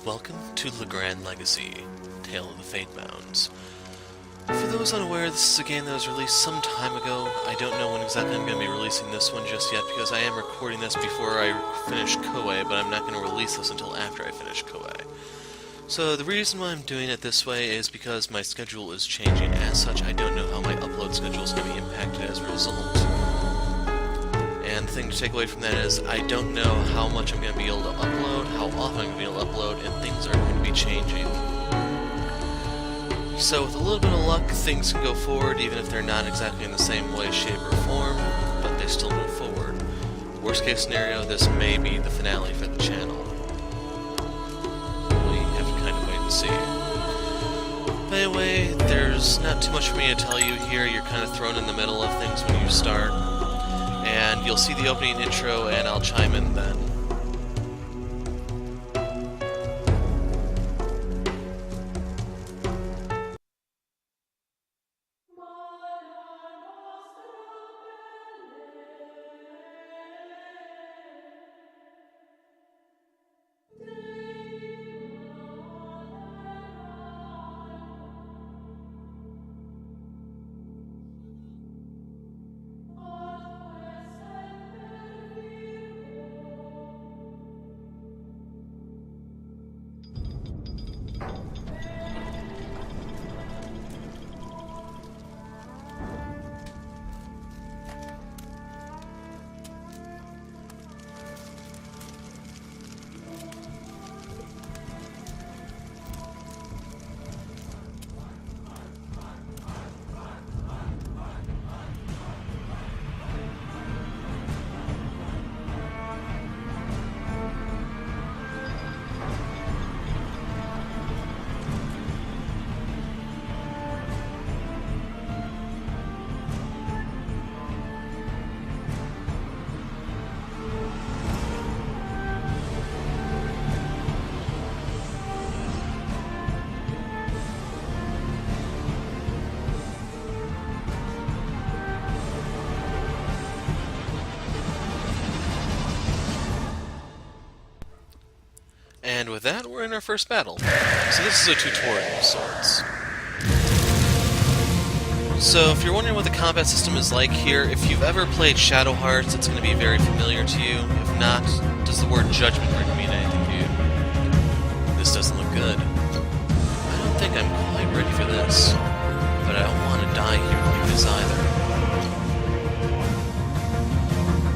Welcome to Legrand Legacy, Tale of the Fate Mounds. For those unaware, this is a game that was released some time ago. I don't know when exactly I'm going to be releasing this one just yet, because I am recording this before I finish Koei, but I'm not going to release this until after I finish Koei. So the reason why I'm doing it this way is because my schedule is changing. As such, I don't know how my upload schedule is going to be impacted as a result. And the thing to take away from that is I don't know how much I'm going to be able to upload, how often I'm going to be able to upload, and things are going to be changing. So with a little bit of luck, things can go forward even if they're not exactly in the same way, shape, or form, but they still move forward. Worst case scenario, this may be the finale for the channel. We have to kind of wait and see. But anyway, there's not too much for me to tell you here. You're kind of thrown in the middle of things when you start. And you'll see the opening intro, and I'll chime in then. And with that, we're in our first battle. So this is a tutorial of sorts. So if you're wondering what the combat system is like here, if you've ever played Shadow Hearts, it's going to be very familiar to you. If not, does the word Judgment Ring mean anything to you? This doesn't look good. I don't think I'm quite ready for this, but I don't want to die here like this either.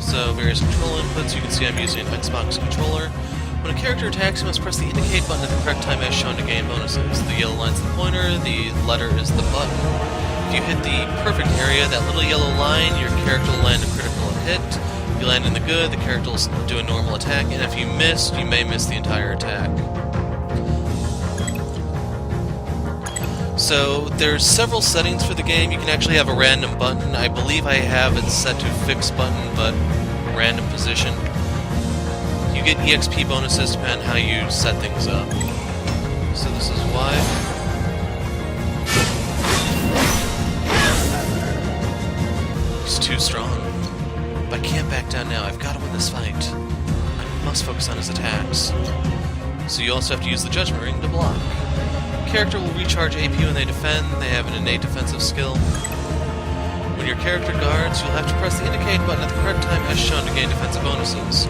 So various control inputs, you can see I'm using an Xbox controller. When a character attacks, you must press the indicate button at the correct time as shown to gain bonuses. The yellow line's the pointer, the letter is the button. If you hit the perfect area, that little yellow line, your character will land a critical hit. If you land in the good, the character will do a normal attack, and if you miss, you may miss the entire attack. So there's several settings for the game. You can actually have a random button. I believe I have it set to fixed button, but random position. You get EXP bonuses depending on how you set things up. So this is why. He's too strong. But I can't back down now. I've got to win this fight. I must focus on his attacks. So you also have to use the Judgment Ring to block. Character will recharge AP when they defend. They have an innate defensive skill. When your character guards, you'll have to press the indicate button at the correct time as shown to gain defensive bonuses.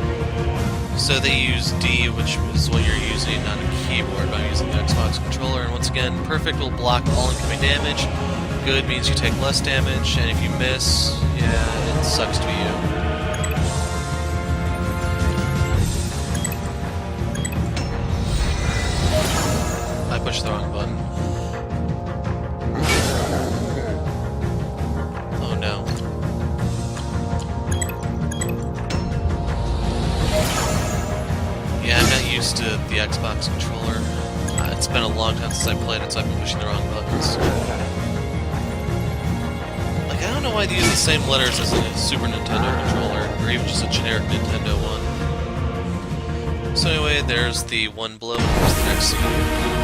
So they use D, which is what you're using on a keyboard, but I'm using the Xbox controller, and once again, perfect will block all incoming damage, good means you take less damage, and if you miss, yeah, it sucks to be you. I pushed the wrong button. Oh no. Yeah, I'm not used to the Xbox controller. It's been a long time since I played it, so I've been pushing the wrong buttons. Like, I don't know why they use the same letters as a Super Nintendo controller, or even just a generic Nintendo one. So anyway, there's the one blow, and here's the next scene.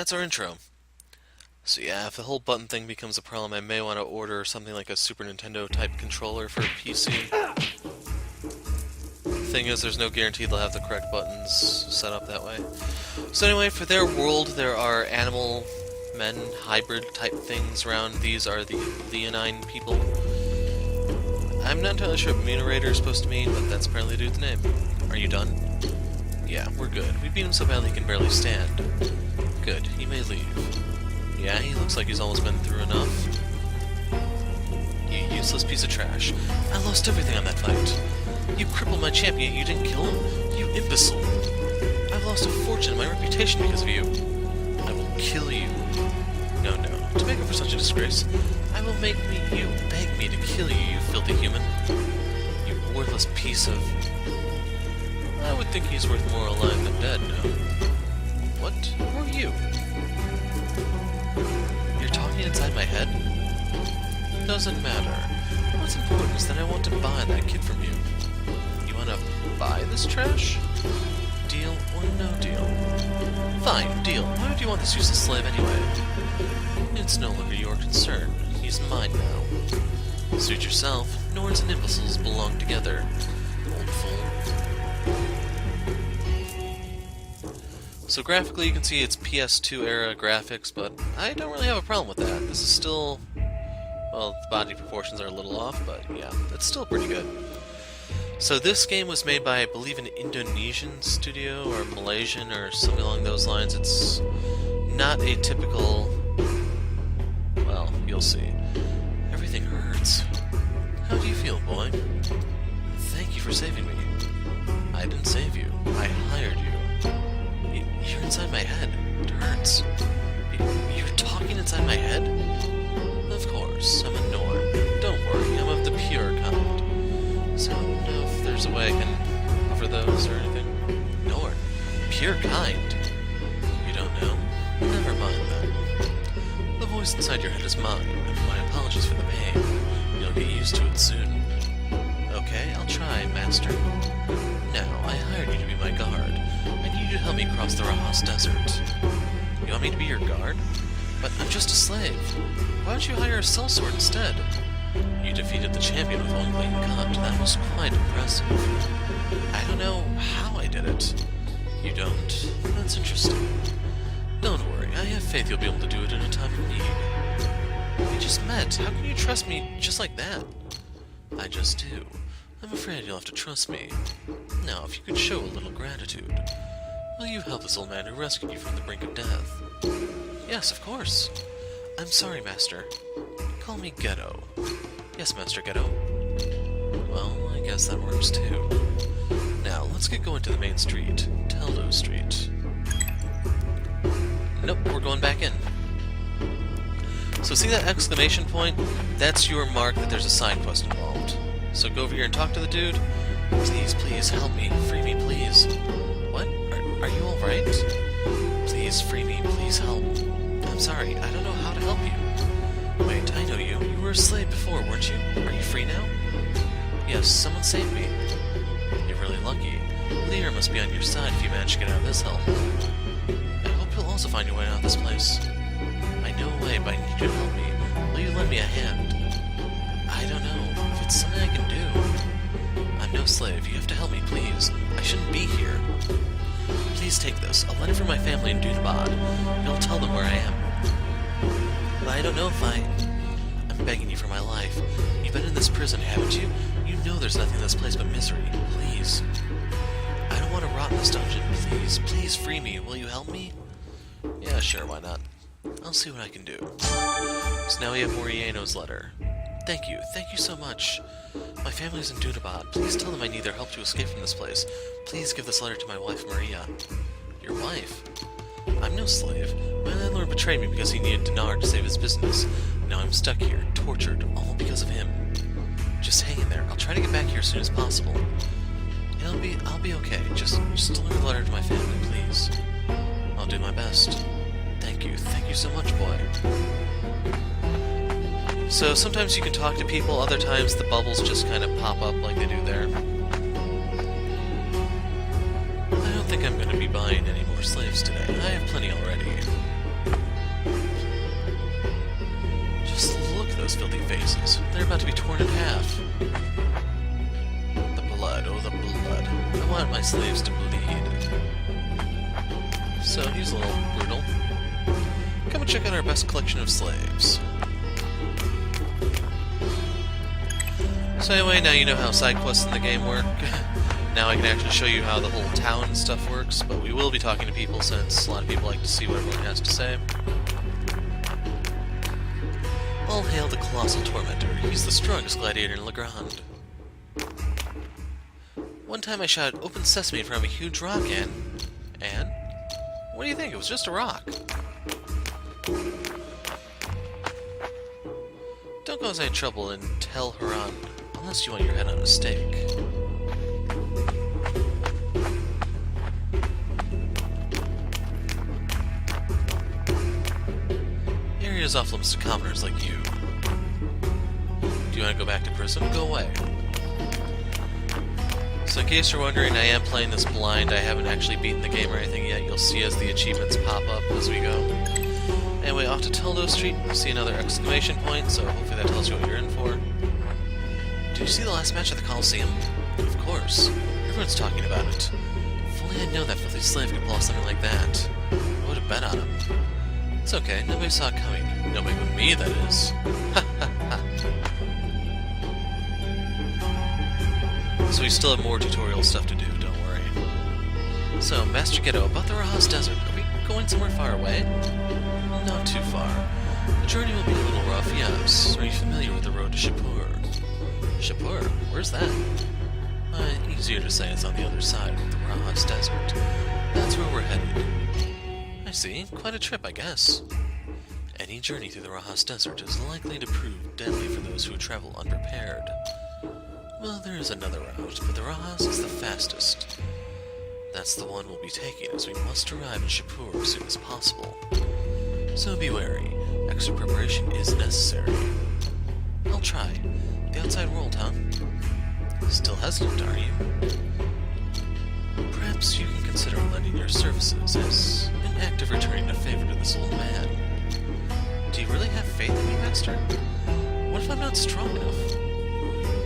that's our intro. So yeah, if the whole button thing becomes a problem, I may want to order something like a Super Nintendo type controller for a PC. Thing is, there's no guarantee they'll have the correct buttons set up that way. So anyway, for their world, there are animal men, hybrid type things around. These are the leonine people. I'm not entirely sure what Munerator is supposed to mean, but that's apparently the dude's name. Are you done? Yeah, we're good. We beat him so badly he can barely stand. Good, he may leave. Yeah, he looks like he's almost been through enough. You useless piece of trash. I lost everything on that fight. You crippled my champion, you didn't kill him? You imbecile. I've lost a fortune and my reputation because of you. I will kill you. No, to make up for such a disgrace, I will make you beg me to kill you, you filthy human. You worthless piece of... I would think he's worth more alive than dead, no? What? Who are you? You're talking inside my head? Doesn't matter. What's important is that I want to buy that kid from you. You want to buy this trash? Deal or no deal? Fine, deal. Why would you want this useless slave anyway? It's no longer your concern. He's mine now. Suit yourself. Norns and imbeciles belong together. Old fool. So graphically, you can see it's PS2 era graphics, but I don't really have a problem with that. This is still... well, the body proportions are a little off, but yeah, it's still pretty good. So this game was made by, I believe, an Indonesian studio, or Malaysian, or something along those lines. It's not a typical... well, you'll see. Everything hurts. How do you feel, boy? Thank you for saving me. I didn't save you. I hired you. You're inside my head. It hurts. You're talking inside my head? Of course, I'm a Norn. Don't worry, I'm of the pure kind. So I don't know if there's a way I can offer those or anything. Norn? Pure kind? You don't know? Never mind then. The voice inside your head is mine, and my apologies for the pain. You'll get used to it soon. Okay, I'll try, master. Now, I hired you to be my guard. I need you to help me cross the Rahas desert. You want me to be your guard? But I'm just a slave. Why don't you hire a sellsword instead? You defeated the champion with one clean cut. That was quite impressive. I don't know how I did it. You don't? That's interesting. Don't worry, I have faith you'll be able to do it in a time of need. We just met. How can you trust me just like that? I just do. I'm afraid you'll have to trust me. Now, if you could show a little gratitude. Will you help this old man who rescued you from the brink of death? Yes, of course. I'm sorry, Master. Call me Geddo. Yes, Master Geddo. Well, I guess that works too. Now, let's get going to the main street. Teldo Street. Nope, we're going back in. So see that exclamation point? That's your mark that there's a side quest involved. So go over here and talk to the dude. Please, please, help me. Free me, please. What? Are you alright? Please, free me. Please help. I'm sorry, I don't know how to help you. Wait, I know you. You were a slave before, weren't you? Are you free now? Yes, someone saved me. You're really lucky. Lear must be on your side if you manage to get out of this hellhole. I hope you'll also find your way out of this place. I know a way, but I need you to help me. Will you lend me a hand? I don't know. If it's something I can do. I'm no slave. You have to help me, please. I shouldn't be here. Please take this. A letter from my family in Dunabad. It'll tell them where I am. But I don't know if I'm begging you for my life. You've been in this prison, haven't you? You know there's nothing in this place but misery. Please. I don't want to rot in this dungeon. Please, please free me. Will you help me? Yeah, sure, why not? I'll see what I can do. So now we have Moriano's letter. Thank you so much. My family's in Dunabad. Please tell them I need their help to escape from this place. Please give this letter to my wife, Maria. Your wife? I'm no slave. My landlord betrayed me because he needed dinar to save his business. Now I'm stuck here, tortured, all because of him. Just hang in there. I'll try to get back here as soon as possible. I'll be okay. Just deliver the letter to my family, please. I'll do my best. Thank you so much, boy. So sometimes you can talk to people, other times the bubbles just kind of pop up like they do there. I don't think I'm going to be buying any more slaves today. I have plenty already. those filthy faces. They're about to be torn in half. The blood, oh the blood. I want my slaves to bleed. So he's a little brutal. Come and check out our best collection of slaves. So anyway, now you know how side quests in the game work. Now I can actually show you how the whole town and stuff works, but we will be talking to people since a lot of people like to see what everyone has to say. All hail the Colossal Tormentor. He's the strongest gladiator in Legrand. One time I shouted "Open Sesame" in front of a huge rock and... What do you think? It was just a rock. Don't cause any trouble and tell Haran, unless you want your head on a stake. Arya's off limits to commoners like you. Do you want to go back to prison? Go away. So in case you're wondering, I am playing this blind. I haven't actually beaten the game or anything yet. You'll see as the achievements pop up as we go. Anyway, off to Teldo Street, you see another exclamation point, so hopefully that tells you what you're in for. Did you see the last match at the Coliseum? Of course. Everyone's talking about it. If only I'd known that filthy slave could pull off something like that. I would have bet on him. It's okay, nobody saw it coming. Nobody but me, that is. Ha ha ha. So we still have more tutorial stuff to do, don't worry. So, Master Geddo, about the Rahas Desert, are we going somewhere far away? Not too far. The journey will be a little rough, yes. Are you familiar with the road to Shapur? Shapur? Where's that? Easier to say it's on the other side of the Rahas Desert. That's where we're headed. I see. Quite a trip, I guess. Any journey through the Rahas Desert is likely to prove deadly for those who travel unprepared. Well, there is another route, but the Rahas is the fastest. That's the one we'll be taking, as we must arrive in Shapur as soon as possible. So be wary. Extra preparation is necessary. I'll try. The outside world, huh? Still hesitant, are you? Perhaps you can consider lending your services as an act of returning a favor to this old man. Do you really have faith in me, Master? What if I'm not strong enough?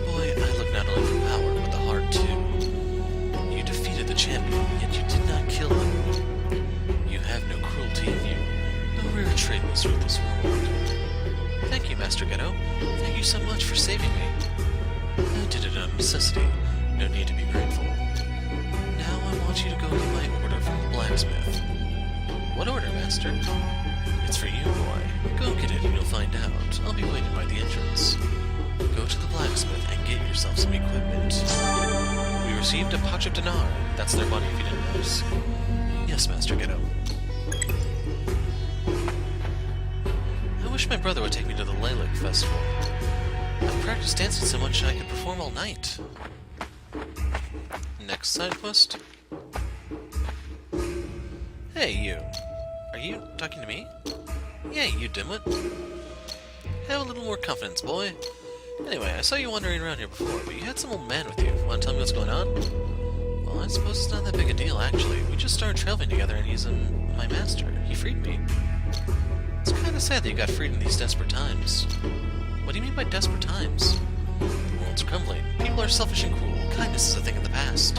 Boy, I look not only for power, but the heart too. You defeated the champion, yet you did not kill him. You have no cruelty in you, no rare trait in this ruthless world. Thank you, Master Geddo. Thank you so much for saving me. I did it out of necessity. No need to be grateful. Now I want you to go get my order from the blacksmith. What order, Master? It's for you, boy. Go get it and you'll find out. I'll be waiting by the entrance. Go to the blacksmith and get yourself some equipment. We received a patch of dinar. That's their money if you didn't notice. Yes, Master Geddo. I wish my brother would take me to the Legrand festival. I've practiced dancing so much I could perform all night. Next side quest. Hey, you. Are you talking to me? Yeah, you dimwit. Have a little more confidence, boy. Anyway, I saw you wandering around here before, but you had some old man with you. Want to tell me what's going on? Well, I suppose it's not that big a deal, actually. We just started traveling together and he's my master. He freed me. It's kind of sad that you got freed in these desperate times. What do you mean by desperate times? The world's crumbling. People are selfish and cruel. Kindness is a thing of the past.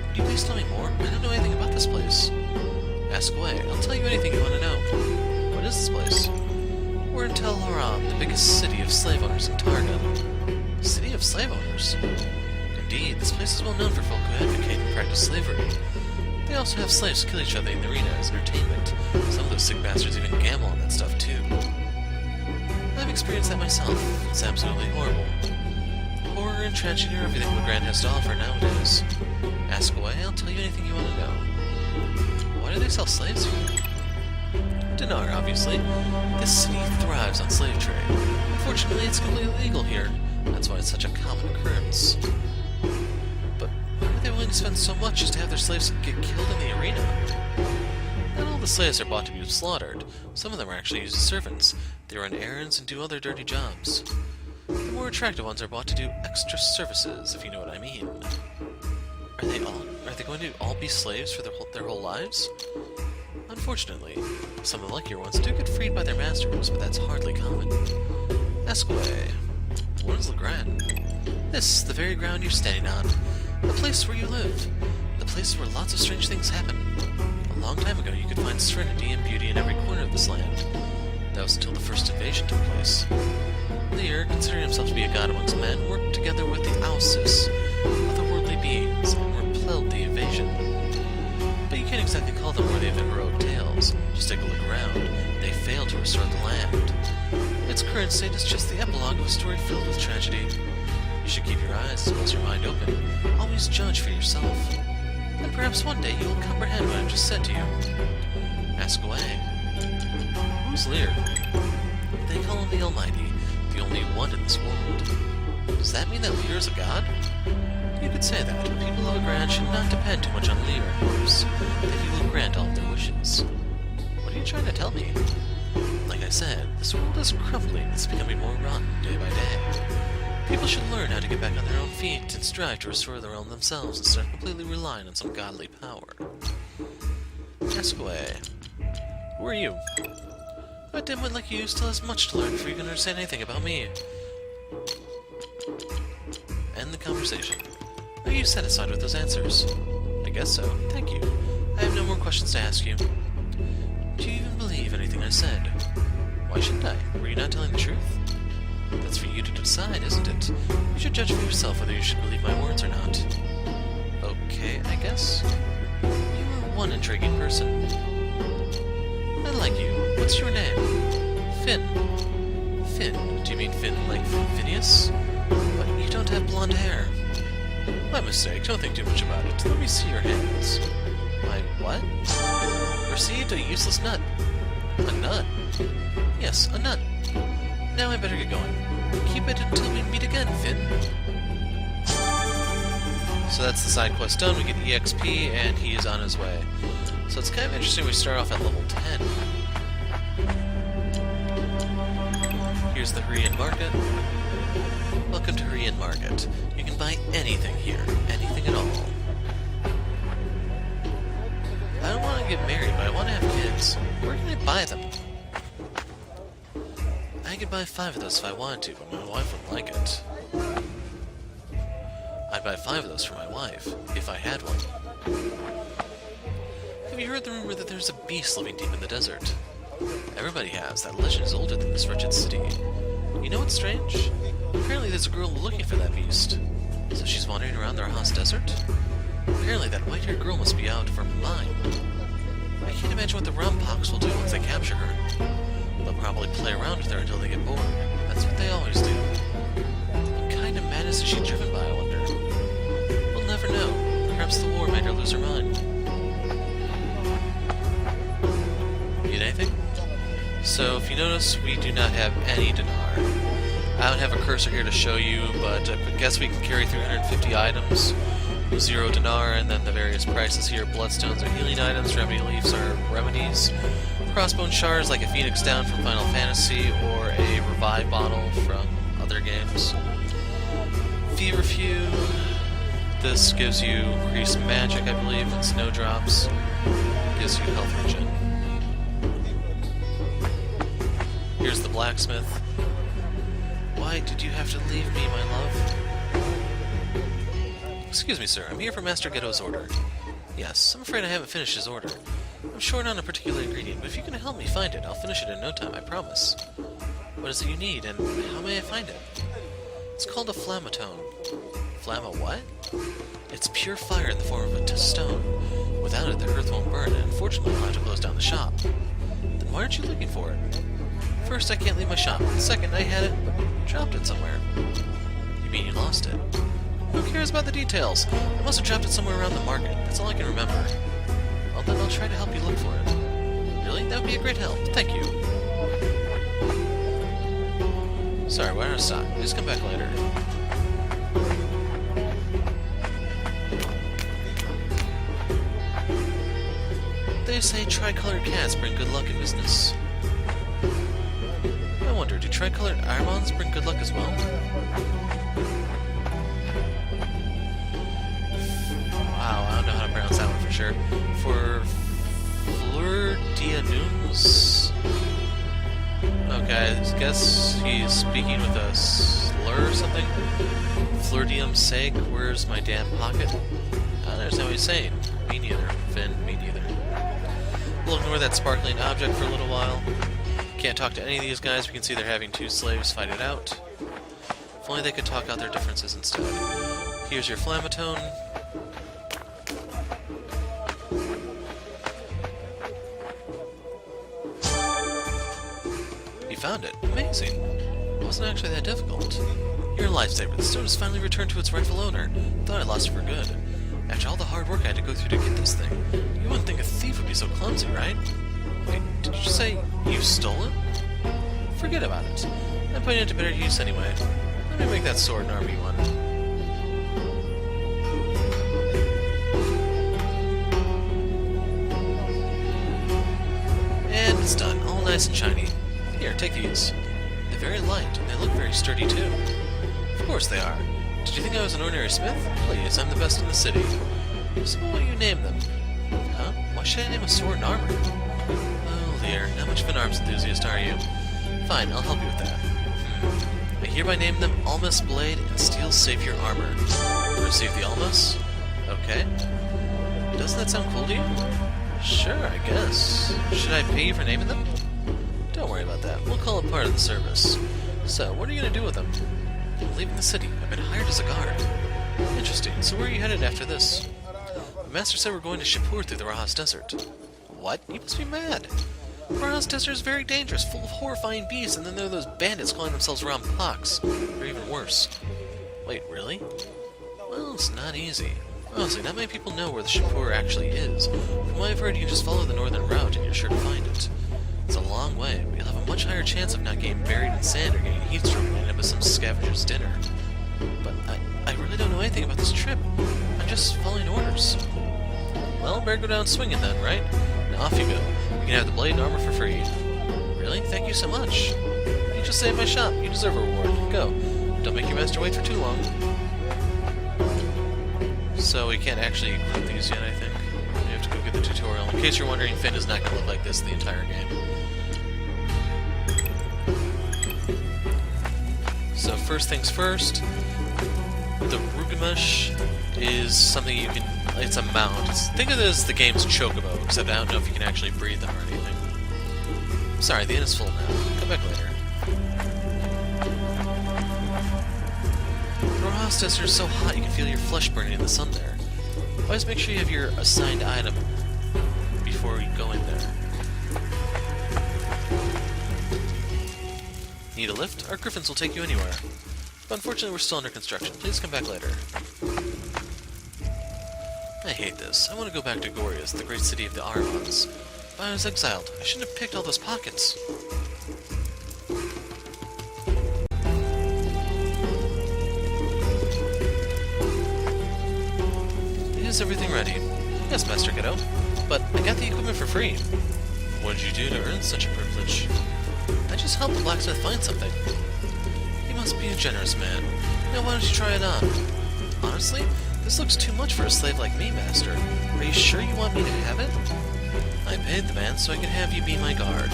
Would you please tell me more? I don't know anything about this place. Ask away. I'll tell you anything you want to know. What is this place? We're in Tel Haram, the biggest city of slave owners in Targon. City of slave owners? Indeed, this place is well known for folk who advocate and practice slavery. They also have slaves kill each other in the arena as entertainment. Some of those sick bastards even gamble on that stuff too. I've experienced that myself. It's absolutely horrible. Horror and tragedy are everything Legrand has to offer nowadays. Ask away, I'll tell you anything you want to know. Why do they sell slaves here? Dinar, obviously. This city thrives on slave trade. Unfortunately, it's completely illegal here. That's why it's such a common occurrence. But why are they willing to spend so much just to have their slaves get killed in the arena? Not all the slaves are bought to be slaughtered. Some of them are actually used as servants. They run errands and do other dirty jobs. The more attractive ones are bought to do extra services, if you know what I mean. Are they going to all be slaves for their whole lives? Unfortunately, some of the luckier ones do get freed by their masters, but that's hardly common. Ask away. What is Legrand? This, the very ground you're standing on. The place where you live. The place where lots of strange things happen. A long time ago you could find serenity and beauty in every corner of this land. That was until the first invasion took place. Lear, considering himself to be a god amongst men, worked together with the Ausis, otherworldly beings, and repelled the invasion. But you can't exactly call them worthy of heroic tales. Just take a look around. They failed to restore the land. Its current state is just the epilogue of a story filled with tragedy. You should keep your eyes as well as your mind open. Always judge for yourself. And perhaps one day you will comprehend what I've just said to you. Ask away. Who's Lear? They call him the Almighty, the only one in this world. Does that mean that Lear is a god? You could say that, but people of Legrand should not depend too much on Lear and hopes that he will grant all of their wishes. What are you trying to tell me? Like I said, this world is crumbling. It's becoming more rotten day by day. People should learn how to get back on their own feet and strive to restore the realm themselves instead of completely relying on some godly power. Ask away. Who are you? A dimwit like you still has much to learn before you can understand anything about me. End the conversation. Are you satisfied with those answers? I guess so. Thank you. I have no more questions to ask you. Do you even believe anything I said? Why shouldn't I? Were you not telling the truth? That's for you to decide, isn't it? You should judge for yourself whether you should believe my words or not. Okay, I guess. You are one intriguing person. I like you. What's your name? Finn. Finn? Do you mean Finn like Phineas? But you don't have blonde hair. My mistake. Don't think too much about it. Let me see your hands. My what? Received a useless nut. A nut? Yes, a nut. Now I better get going. Keep it until we meet again, Finn. So that's the side quest done. We get EXP, and he is on his way. So it's kind of interesting we start off at level 10. Here's the Hurrian Market. Welcome to Hurrian Market. You can buy anything here. Anything at all. I don't want to get married, but I want to have kids. Where can I buy them? I could buy 5 of those if I wanted to, but my wife wouldn't like it. I'd buy 5 of those for my wife, if I had one. Have you heard the rumor that there's a beast living deep in the desert? Everybody has. That legend is older than this wretched city. You know what's strange? Apparently there's a girl looking for that beast. So she's wandering around the Rahas desert? Apparently that white-haired girl must be out of her mind. I can't imagine what the Rampox will do once they capture her. They'll probably play around with her until they get bored. That's what they always do. What kind of madness is she driven by, I wonder? We'll never know. Perhaps the war made her lose her mind. Need anything? So, if you notice, we do not have any dinar. I don't have a cursor here to show you, but I guess we can carry 350 items. 0 dinar, and then the various prices here. Bloodstones are healing items, remedy leaves are remedies. Crossbone shards like a Phoenix Down from Final Fantasy, or a Revive bottle from other games. Feverfew. This gives you increased magic, I believe, and snowdrops. Gives you health regen. Here's the Blacksmith. Why did you have to leave me, my love? Excuse me, sir. I'm here for Master Geddo's order. Yes, I'm afraid I haven't finished his order. I'm short on a particular ingredient, but if you can help me find it, I'll finish it in no time, I promise. What is it you need, and how may I find it? It's called a flammatone. Flamma what? It's pure fire in the form of a stone. Without it, the earth won't burn, and unfortunately I'll have to close down the shop. Then why aren't you looking for it? First, I can't leave my shop. Second, I had it, but dropped it somewhere. You mean you lost it? Who cares about the details? I must have dropped it somewhere around the market. That's all I can remember. Well, then I'll try to help you look for it. Really? That would be a great help. Thank you. Sorry, we're out of stock. Please come back later. They say tricolored cats bring good luck in business. I wonder, do tricolored Armons bring good luck as well? Wow, I don't know how to pronounce that one for sure. For Fleur d'Anouns? Okay, Okay, I guess he's speaking with a slur or something. Flirtium's sake, where's my damn pocket? I don't understand what he's saying. Me neither, Finn, me neither. We'll ignore that sparkling object for a little while. Can't talk to any of these guys. We can see they're having two slaves fight it out. If only they could talk out their differences instead. Here's your flamatone. You found it. Amazing. It wasn't actually that difficult. You're a lifesaver. The stone has finally returned to its rightful owner. Thought I lost it for good. After all the hard work I had to go through to get this thing, you wouldn't think a thief would be so clumsy, right? Wait, did you just say you stole it? Forget about it. I'm putting it to better use anyway. Let me make that sword an army one. And it's done. All nice and shiny. Here, take these. They're very light, and they look very sturdy too. Of course they are. Did you think I was an ordinary smith? Please, I'm the best in the city. So what do you name them? Huh? Why should I name a sword and armor? Oh, Lear, not much of an arms enthusiast, are you? Fine, I'll help you with that. I hereby name them Almas Blade and Steel Savior Armor. Receive the Almas? Okay. Doesn't that sound cool to you? Sure, I guess. Should I pay you for naming them? Don't worry about that. We'll call it part of the service. So, what are you going to do with them? I'm leaving the city. I've been hired as a guard. Interesting. So where are you headed after this? The master said we're going to Shapur through the Rahas Desert. What? You must be mad. The Rahas Desert is very dangerous, full of horrifying beasts, and then there are those bandits calling themselves Rampoks. Or even worse. Wait, really? Well, it's not easy. Honestly, not many people know where the Shapur actually is. From what I've heard, you can just follow the northern route and you're sure to find it. It's a long way, but you'll have a much higher chance of not getting buried in sand or getting heat stroke and ending up with some scavenger's dinner. But I really don't know anything about this trip. I'm just following orders. Well, better go down swinging then, right? Now off you go. You can have the blade and armor for free. Really? Thank you so much. You just saved my shop. You deserve a reward. Go. Don't make your master wait for too long. So we can't actually equip these yet, I think. You have to go get the tutorial. In case you're wondering, Finn is not going to look like this the entire game. So first things first, the Rugamush is something you can, it's a mount. Think of it as the game's chocobo, except I don't know if you can actually breed them or anything. Sorry, the inn is full now. Come back later. The Rahas Desert is so hot you can feel your flesh burning in the sun there. Always make sure you have your assigned item before you go in there. Need a lift? Our griffins will take you anywhere. But unfortunately, we're still under construction. Please come back later. I hate this. I want to go back to Gorius, the great city of the Aryans. But I was exiled. I shouldn't have picked all those pockets. Is everything ready? Yes, Master Geddo. But I got the equipment for free. What did you do to earn such a privilege? I just helped the blacksmith find something. He must be a generous man. Now why don't you try it on? Honestly, this looks too much for a slave like me, Master. Are you sure you want me to have it? I paid the man so I could have you be my guard.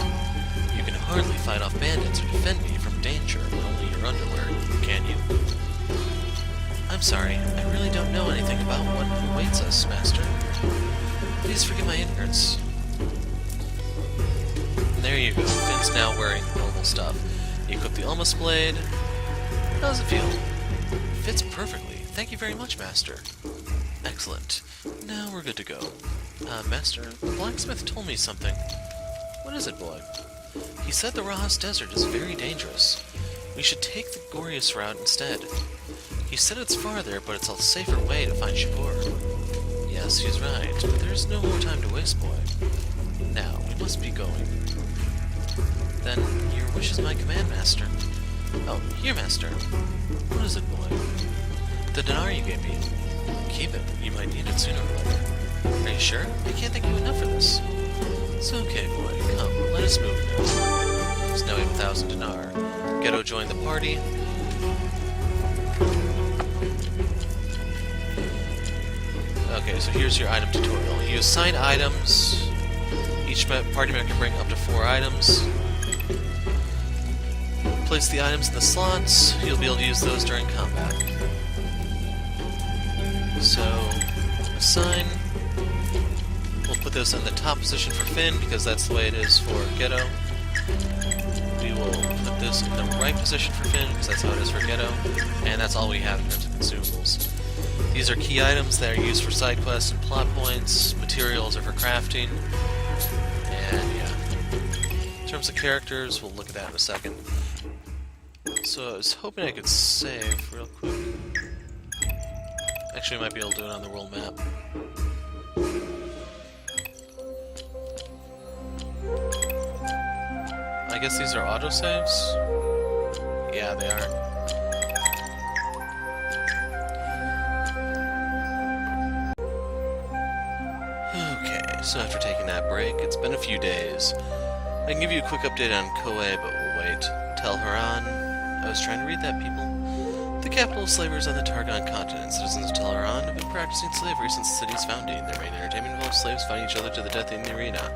You can hardly fight off bandits or defend me from danger with only your underwear, can you? I'm sorry, I really don't know anything about what awaits us, Master. Please forgive my ignorance. There you go. Finn's now wearing normal stuff. You equip the Almas Blade. How does it feel? Fits perfectly. Thank you very much, Master. Excellent. Now we're good to go. Master, the blacksmith told me something. What is it, boy? He said the Rahas Desert is very dangerous. We should take the Gorius route instead. He said it's farther, but it's a safer way to find Shapur. Yes, he's right, but there's no more time to waste, boy. Now, we must be going. Then, your wish is my command, Master. Oh, here, Master. What is it, boy? The dinar you gave me. Keep it. You might need it sooner or later. Are you sure? I can't thank you enough for this. It's okay, boy. Come, let us move now. It's now 1,000 dinar. Geddo joined the party. Okay, so here's your item tutorial. You assign items. Each party member can bring up to 4 items. Place the items in the slots. You'll be able to use those during combat. So, assign. We'll put this in the top position for Finn, because that's the way it is for Geddo. We will put this in the right position for Finn, because that's how it is for Geddo. And that's all we have in terms of consumables. These are key items that are used for side quests and plot points. Materials are for crafting. And yeah. In terms of characters, we'll look at that in a second. So I was hoping I could save real quick. Actually, I might be able to do it on the world map. I guess these are autosaves? Yeah, they are. Okay, so after taking that break, it's been a few days. I can give you a quick update on Koei, but we'll wait. Tell Haran. I was trying to read that, people. The capital of slavers on the Targon continent. Citizens of Teleron have been practicing slavery since the city's founding. Their main entertainment involves slaves fighting each other to the death in the arena.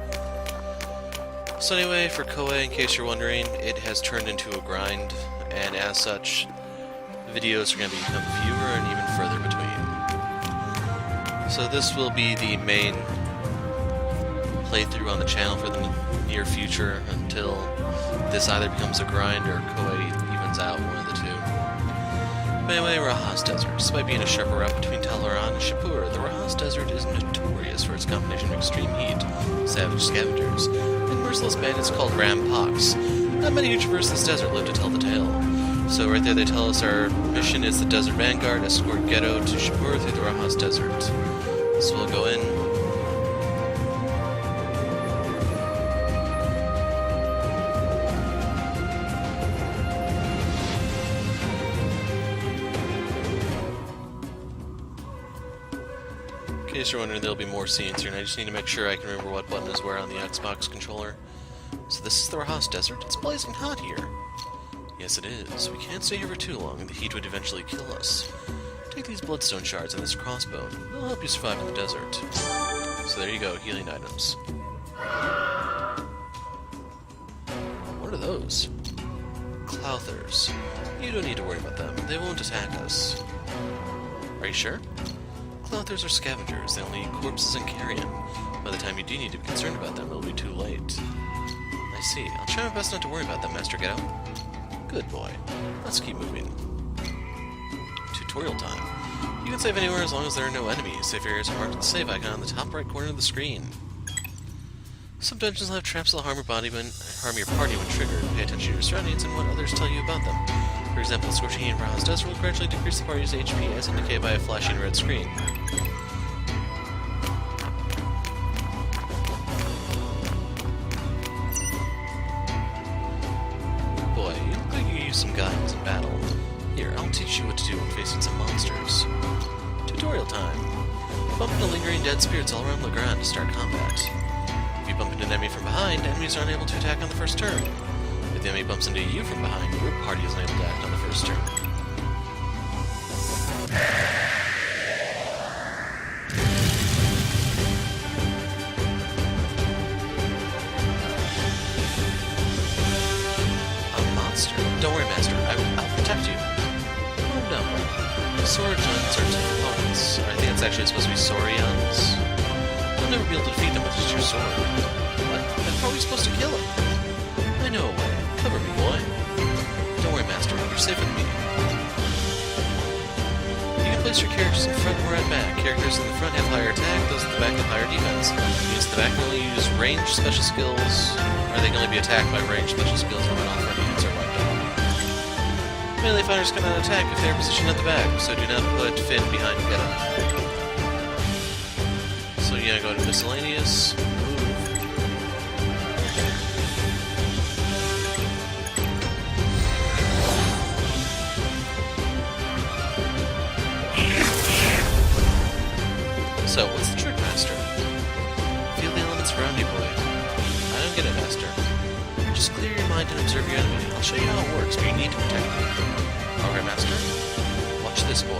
So anyway, for Koei, in case you're wondering, it has turned into a grind, and as such, videos are going to become fewer and even further between. So this will be the main playthrough on the channel for the near future until this either becomes a grind or Koei evens out, one of the two. But anyway, Rahas Desert. Despite being a sharper route between Talaran and Shapur, the Rahas Desert is notorious for its combination of extreme heat, savage scavengers, and merciless bandits called Ram Pox. Not many who traverse this desert live to tell the tale. So right there they tell us our mission is the Desert Vanguard, escort Geddo to Shapur through the Rahas Desert. So we'll go in. In case you're wondering, there'll be more scenes here, and I just need to make sure I can remember what button is where on the Xbox controller. So this is the Rahas Desert. It's blazing hot here. Yes, it is. We can't stay here for too long, and the heat would eventually kill us. Take these bloodstone shards and this crossbow. They'll help you survive in the desert. So there you go, healing items. What are those? Clouthers. You don't need to worry about them. They won't attack us. Are you sure? Clouthers are scavengers. They only eat corpses and carrion. By the time you do need to be concerned about them, it'll be too late. I see. I'll try my best not to worry about them, Master Geddo. Good boy. Let's keep moving. Tutorial time. You can save anywhere as long as there are no enemies. Save areas are marked with the save icon on the top right corner of the screen. Some dungeons will have traps that'll harm your party when triggered. Pay attention to your surroundings and what others tell you about them. For example, scorching heat in Rahas Desert will gradually decrease the party's HP as indicated by a flashing red screen. Boy, you look like you can use some guidance in battle. Here, I'll teach you what to do when facing some monsters. Tutorial time. Bump into lingering dead spirits all around Legrand to start combat. If you bump into an enemy from behind, enemies are unable to attack on the first turn. If the enemy bumps into you from behind, your party is unable to act on the first turn. A monster? Don't worry, Master. I'll protect you. Oh no. Saurians are tough opponents. I think it's actually supposed to be Saurians. You'll never be able to defeat them with just your sword. But how are we supposed to kill them? I know a way. Cover me, boy. Don't worry, Master. You're safe with me. You can place your characters in front or at back. Characters in the front have higher attack, those in the back have higher defense. Units in the back can only use ranged special skills, or they can only be attacked by ranged special skills when all front units are wiped out. Melee fighters cannot attack if they are positioned at the back, so do not put Finn behind Geddo. So you're gonna go to miscellaneous. So, what's the trick, Master? Feel the elements around you, boy. I don't get it, Master. Just clear your mind and observe your enemy. I'll show you how it works, but you need to protect me. Alright, Master. Watch this, boy.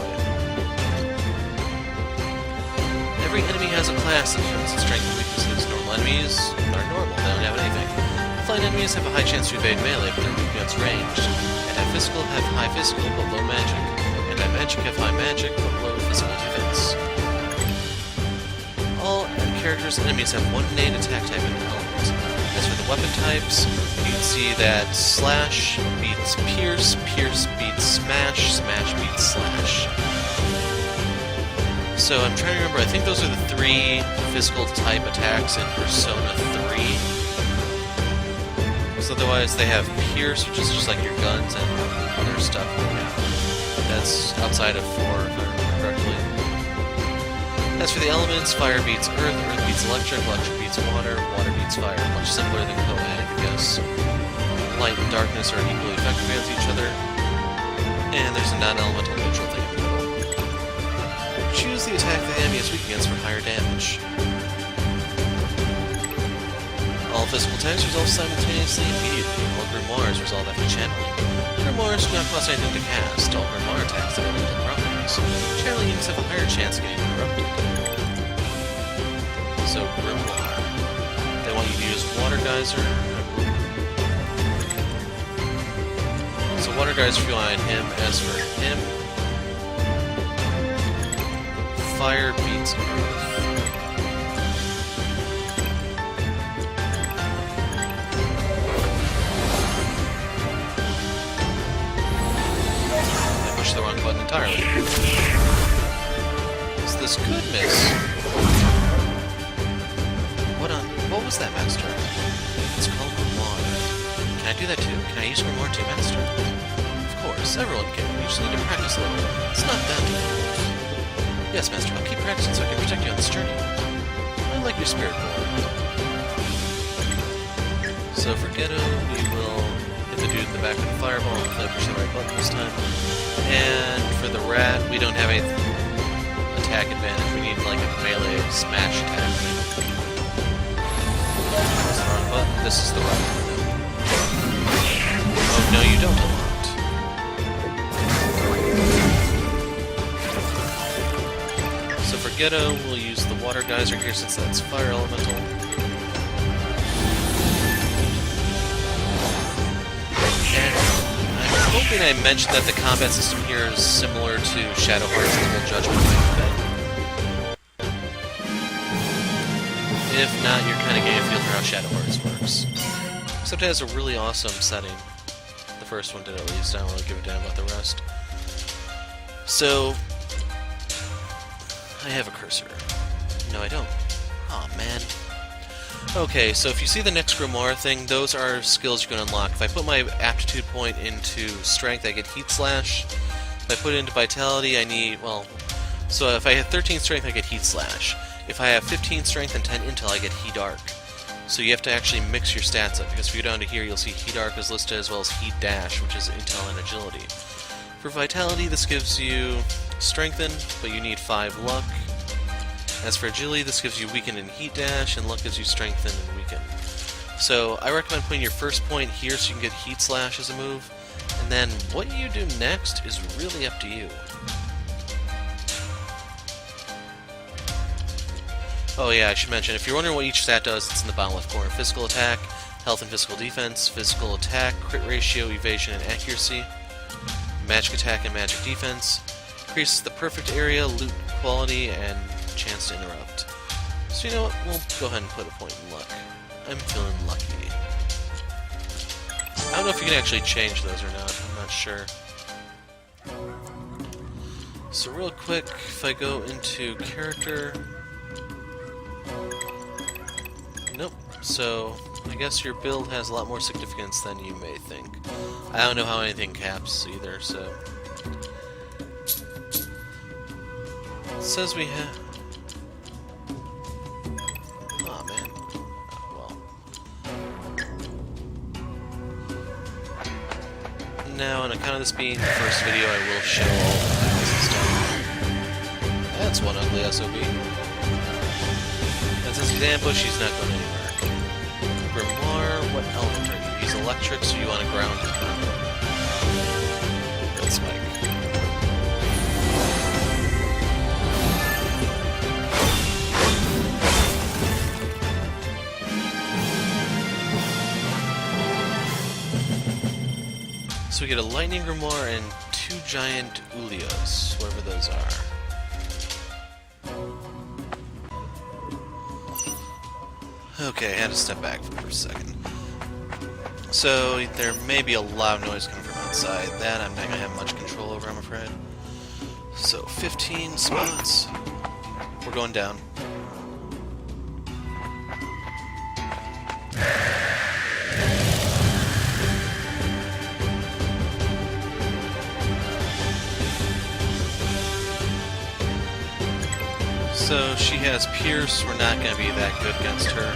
Every enemy has a class that determines its strength and weaknesses. Normal enemies are normal, they don't have anything. Flying enemies have a high chance to evade melee, but they're weak against ranged. Anti-physical have high physical, but low magic. Anti-magic have high magic, but low physical defense. All characters and enemies have one innate attack type and element. As for the weapon types, you can see that slash beats pierce, pierce beats smash, smash beats slash. So I'm trying to remember, I think those are the 3 physical type attacks in Persona 3. Because otherwise they have pierce, which is just like your guns and other stuff. Yeah. That's outside of 4, if I remember correctly. As for the elements, fire beats earth, earth beats electric, electric beats water, water beats fire. Much simpler than Koei, I guess. Light and darkness are equally effective against each other. And there's a non-elemental neutral thing in the middle. Choose the attack the enemy is weak against for higher damage. All physical attacks resolve simultaneously immediately. All grimoires resolve after channeling. Grimoires do not cost anything to cast. All grimoire attacks are able to corruptors. Channeling units have a higher chance of getting corrupted. So, grimoire. They want you to use Water Geyser. So, Water Geyser if you want him. As for him, fire beats earth. I pushed the wrong button entirely. So this could miss. What was that, Master? It's called Grimoire. Can I do that too? Can I use Grimoire too, Master? Of course, everyone can. You just need to practice a little. It's not that difficult. Yes, Master, I'll keep practicing so I can protect you on this journey. I like your spirit more. So for Geddo, we will hit the dude in the back with the fireball and push the right button this time. And for the rat, we don't have any attack advantage. We need like a melee smash attack. That's the wrong button. This is the right button. Oh no, you don't unlocked. So for Geddo, we'll use the Water Geyser here since that's Fire Elemental. And I'm hoping I mentioned that the combat system here is similar to Shadow Heart's Level Judgment thing. If not, you're kind of getting a feel for how Shadow Hearts works. Except it has a really awesome setting. The first one did at least. I don't really give a damn about the rest. So, I have a cursor. No, I don't. Aw, man. Okay, so if you see the next Grimoire thing, those are skills you can unlock. If I put my aptitude point into Strength, I get Heat Slash. If I put it into Vitality, I need, well... So if I have 13 Strength, I get Heat Slash. If I have 15 Strength and 10 Intel, I get Heat Arc. So you have to actually mix your stats up, because if you go down to here, you'll see Heat Arc is listed as well as Heat Dash, which is Intel and Agility. For Vitality, this gives you Strengthen, but you need 5 Luck. As for Agility, this gives you Weaken and Heat Dash, and Luck gives you Strengthen and Weaken. So I recommend putting your first point here so you can get Heat Slash as a move, and then what you do next is really up to you. Oh yeah, I should mention, if you're wondering what each stat does, it's in the bottom left corner. Physical attack, health and physical defense, physical attack, crit ratio, evasion, and accuracy, magic attack and magic defense, increases the perfect area, loot quality, and chance to interrupt. So you know what, we'll go ahead and put a point in luck. I'm feeling lucky. I don't know if you can actually change those or not, I'm not sure. So real quick, if I go into character... Nope. So, I guess your build has a lot more significance than you may think. I don't know how anything caps either, so... It says we have... Aw, man. Oh, well. Now, on account of this being the first video, I will show all the files and stuff. That's one ugly SOB. And since he's ambushed, he's not going anywhere. Grimoire, what element are you? He's electric, so you want to ground him. Red Spike. So we get a lightning grimoire and 2 giant ulios, whatever those are. Okay, I had to step back for a second. So there may be a loud noise coming from outside. That I'm not going to have much control over, I'm afraid. So 15 spots. We're going down. So she has Pierce, we're not going to be that good against her.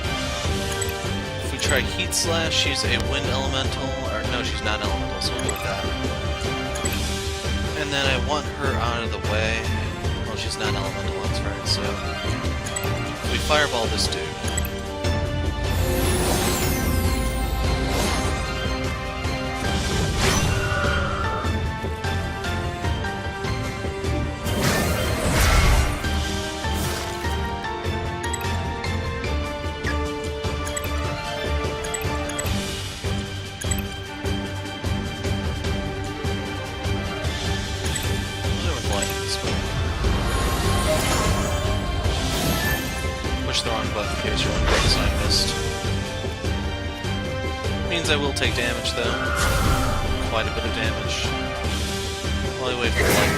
If we try Heat Slash, she's a Wind Elemental, or no, she's not Elemental, so we'll go with that. And then I want her out of the way. Well, she's not Elemental, that's right, so... we Fireball this dude. The wrong button in case you're wondering, so I missed. Means I will take damage though. Quite a bit of damage. While I wait for the light.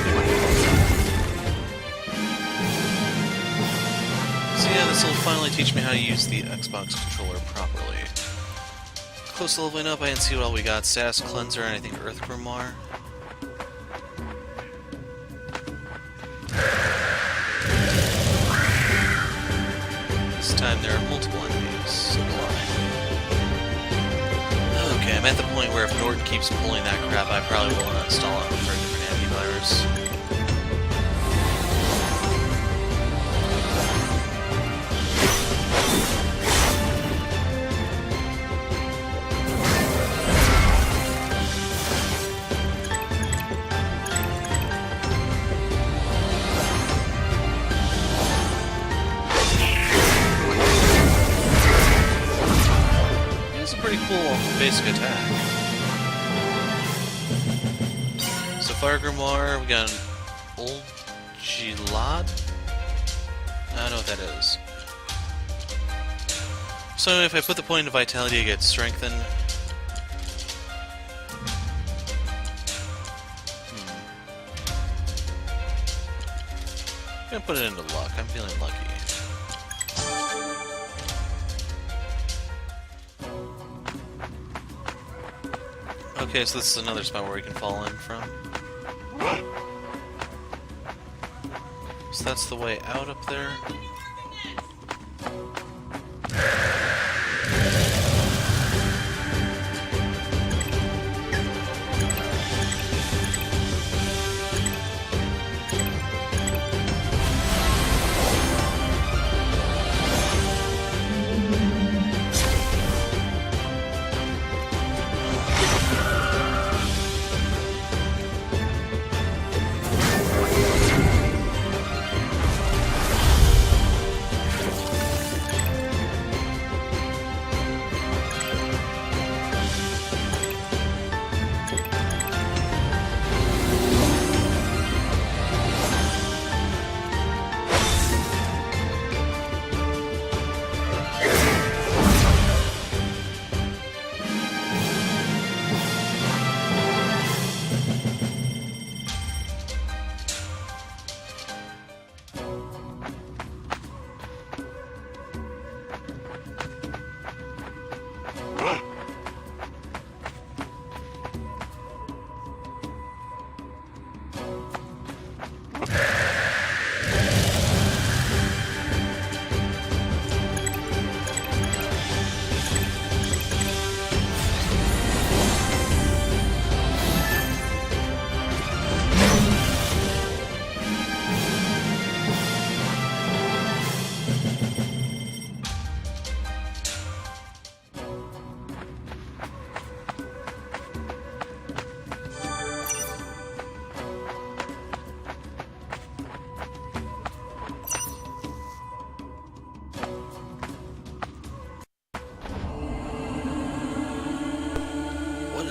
So yeah, this will finally teach me how to use the Xbox controller properly. Close to leveling up, I didn't see what all we got. Status Cleanser and I think Earth Grimoire. Time there are multiple enemies. Okay, I'm at the point where if Norn keeps pulling that crap, I probably will uninstall it for a different antivirus. Pretty cool basic attack. So Fire Grimoire, we got an old Gilad? I don't know what that is. So if I put the point of vitality, I get strengthened. I'm gonna put it into luck. I'm feeling lucky. Okay, so this is another spot where we can fall in from. So that's the way out up there.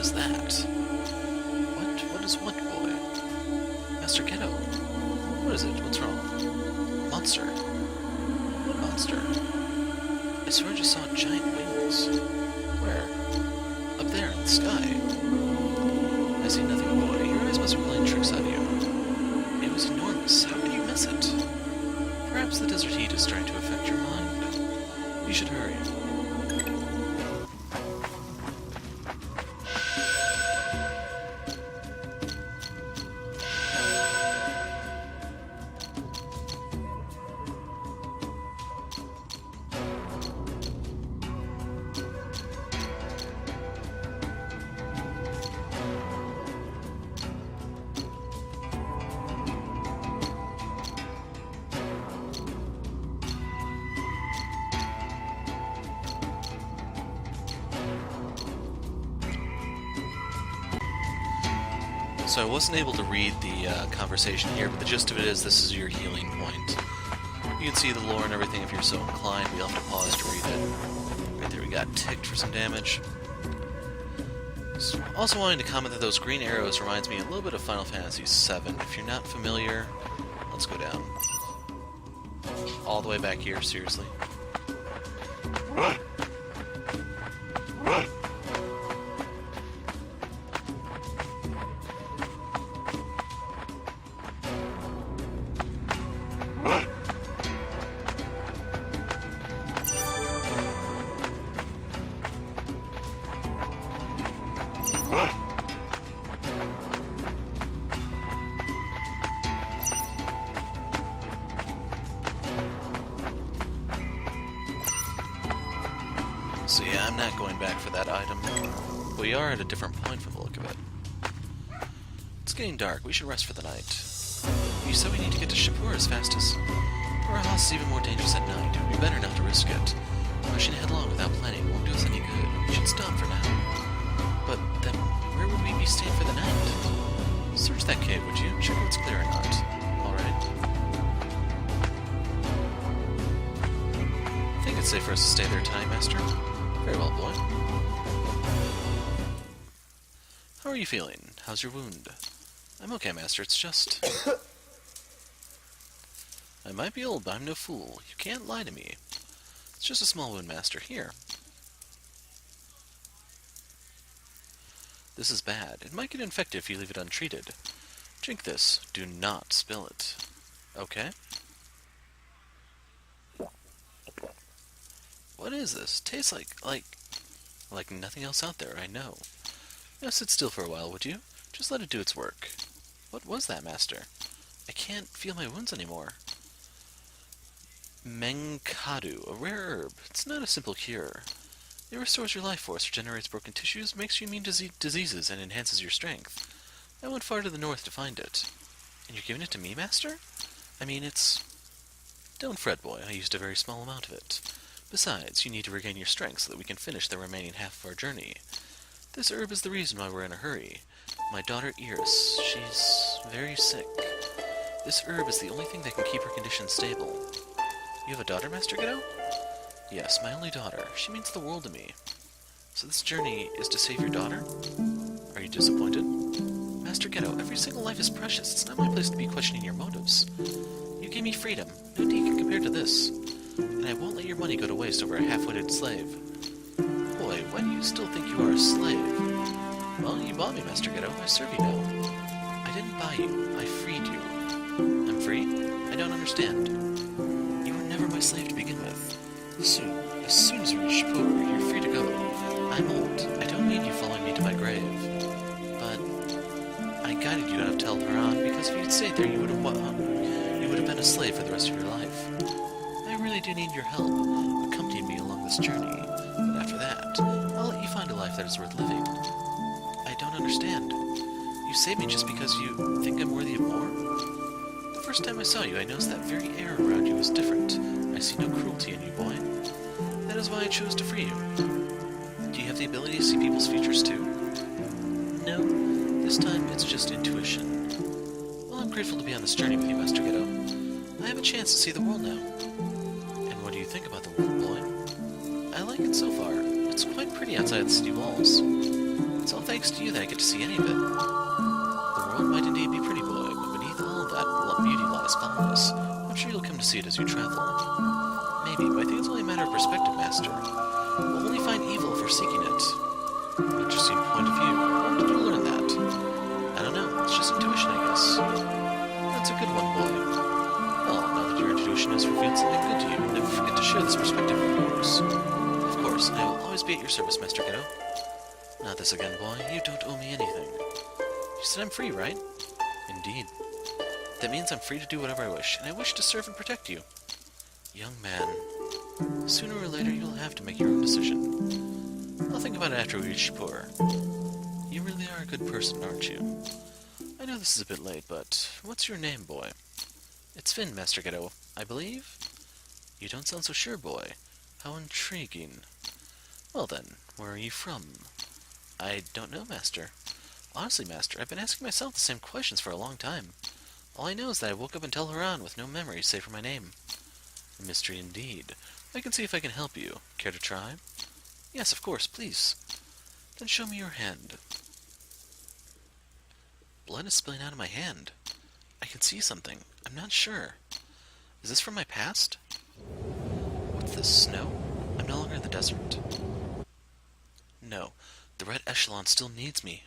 is that? swear I just saw giant wings. Where? Up there in the sky. I see nothing, boy. Your eyes must be playing tricks on you. It was enormous. How could you miss it? Perhaps the desert heat is trying to affect your mind. You should hurry. So I wasn't able to read the conversation here, but the gist of it is this is your healing point. You can see the lore and everything if you're so inclined. We'll have to pause to read it. Right there, we got ticked for some damage. So, also wanting to comment that those green arrows reminds me a little bit of Final Fantasy VII. If you're not familiar, let's go down. All the way back here, seriously. So yeah, I'm not going back for that item. We are at a different point from the look of it. It's getting dark. We should rest for the night. You said we need to get to Shapur as fast as... Rahas is even more dangerous at night. It would be better not to risk it. Rushing headlong without planning won't do us any good. We should stop for now. But then, where would we be staying for the night? Search that cave, would you? Check if it's clear or not. Alright. Think it's safe for us to stay there tonight, Master? Very well, boy. How are you feeling? How's your wound? I'm okay, Master. It's just... I might be old, but I'm no fool. You can't lie to me. It's just a small wound, Master. Here. This is bad. It might get infected if you leave it untreated. Drink this. Do not spill it. Okay? What is this? Tastes like nothing else out there, I know. Now sit still for a while, would you? Just let it do its work. What was that, Master? I can't feel my wounds anymore. Menkadu, a rare herb. It's not a simple cure. It restores your life force, regenerates broken tissues, makes you immune to diseases, and enhances your strength. I went far to the north to find it. And you're giving it to me, Master? I mean, it's... Don't fret, boy. I used a very small amount of it. Besides, you need to regain your strength so that we can finish the remaining half of our journey. This herb is the reason why we're in a hurry. My daughter Iris, she's very sick. This herb is the only thing that can keep her condition stable. You have a daughter, Master Geddo? Yes, my only daughter. She means the world to me. So this journey is to save your daughter? Are you disappointed? Master Geddo, every single life is precious. It's not my place to be questioning your motives. You gave me freedom. No deed can compare to this. And I won't let your money go to waste over a half-witted slave. Boy, why do you still think you are a slave? Well, you bought me, Master Geddo. I serve you now. I didn't buy you. I freed you. I'm free? I don't understand. You were never my slave to begin with. As soon as we reach Shapur, you're free to go. I'm old. I don't need you following me to my grave. But I guided you out of Tel Haran because if you'd stayed there, you would have been a slave for the rest of your life. I really do need your help, accompanying me along this journey. But after that, I'll let you find a life that is worth living. I don't understand. You saved me just because you think I'm worthy of more? The first time I saw you, I noticed that very air around you was different. I see no cruelty in you, boy. That is why I chose to free you. Do you have the ability to see people's futures too? No, this time it's just intuition. Well, I'm grateful to be on this journey with you, Master Geddo. I have a chance to see the world now. And what do you think about the world, boy? I like it so far. It's quite pretty outside the city walls. It's all thanks to you that I get to see any of it. The world might indeed be pretty, boy, but beneath all that beauty lies fondness. I'm sure you'll come to see it as you travel. maybe, but I think it's only a matter of perspective, Master. We'll only find evil if we're seeking it. Interesting point of view. Where did you learn that? I don't know. It's just intuition, I guess. That's a good one, boy. Well, now that your intuition has revealed something good to you, never forget to share this perspective of yours. Of course, I will always be at your service, Master Geddo. Not this again, boy. You don't owe me anything. You said I'm free, right? Indeed. That means I'm free to do whatever I wish, and I wish to serve and protect you. Young man, sooner or later you'll have to make your own decision. I'll think about it after we reach Shapur. You really are a good person, aren't you? I know this is a bit late, but what's your name, boy? It's Finn, Master Geddo, I believe? You don't sound so sure, boy. How intriguing. Well then, where are you from? I don't know, Master. Honestly, Master, I've been asking myself the same questions for a long time. All I know is that I woke up in Tel Haran with no memories save for my name. A mystery indeed. I can see if I can help you. Care to try? Yes, of course, please. Then show me your hand. Blood is spilling out of my hand. I can see something. I'm not sure. Is this from my past? What's this, snow? I'm no longer in the desert. No, the Red Echelon still needs me.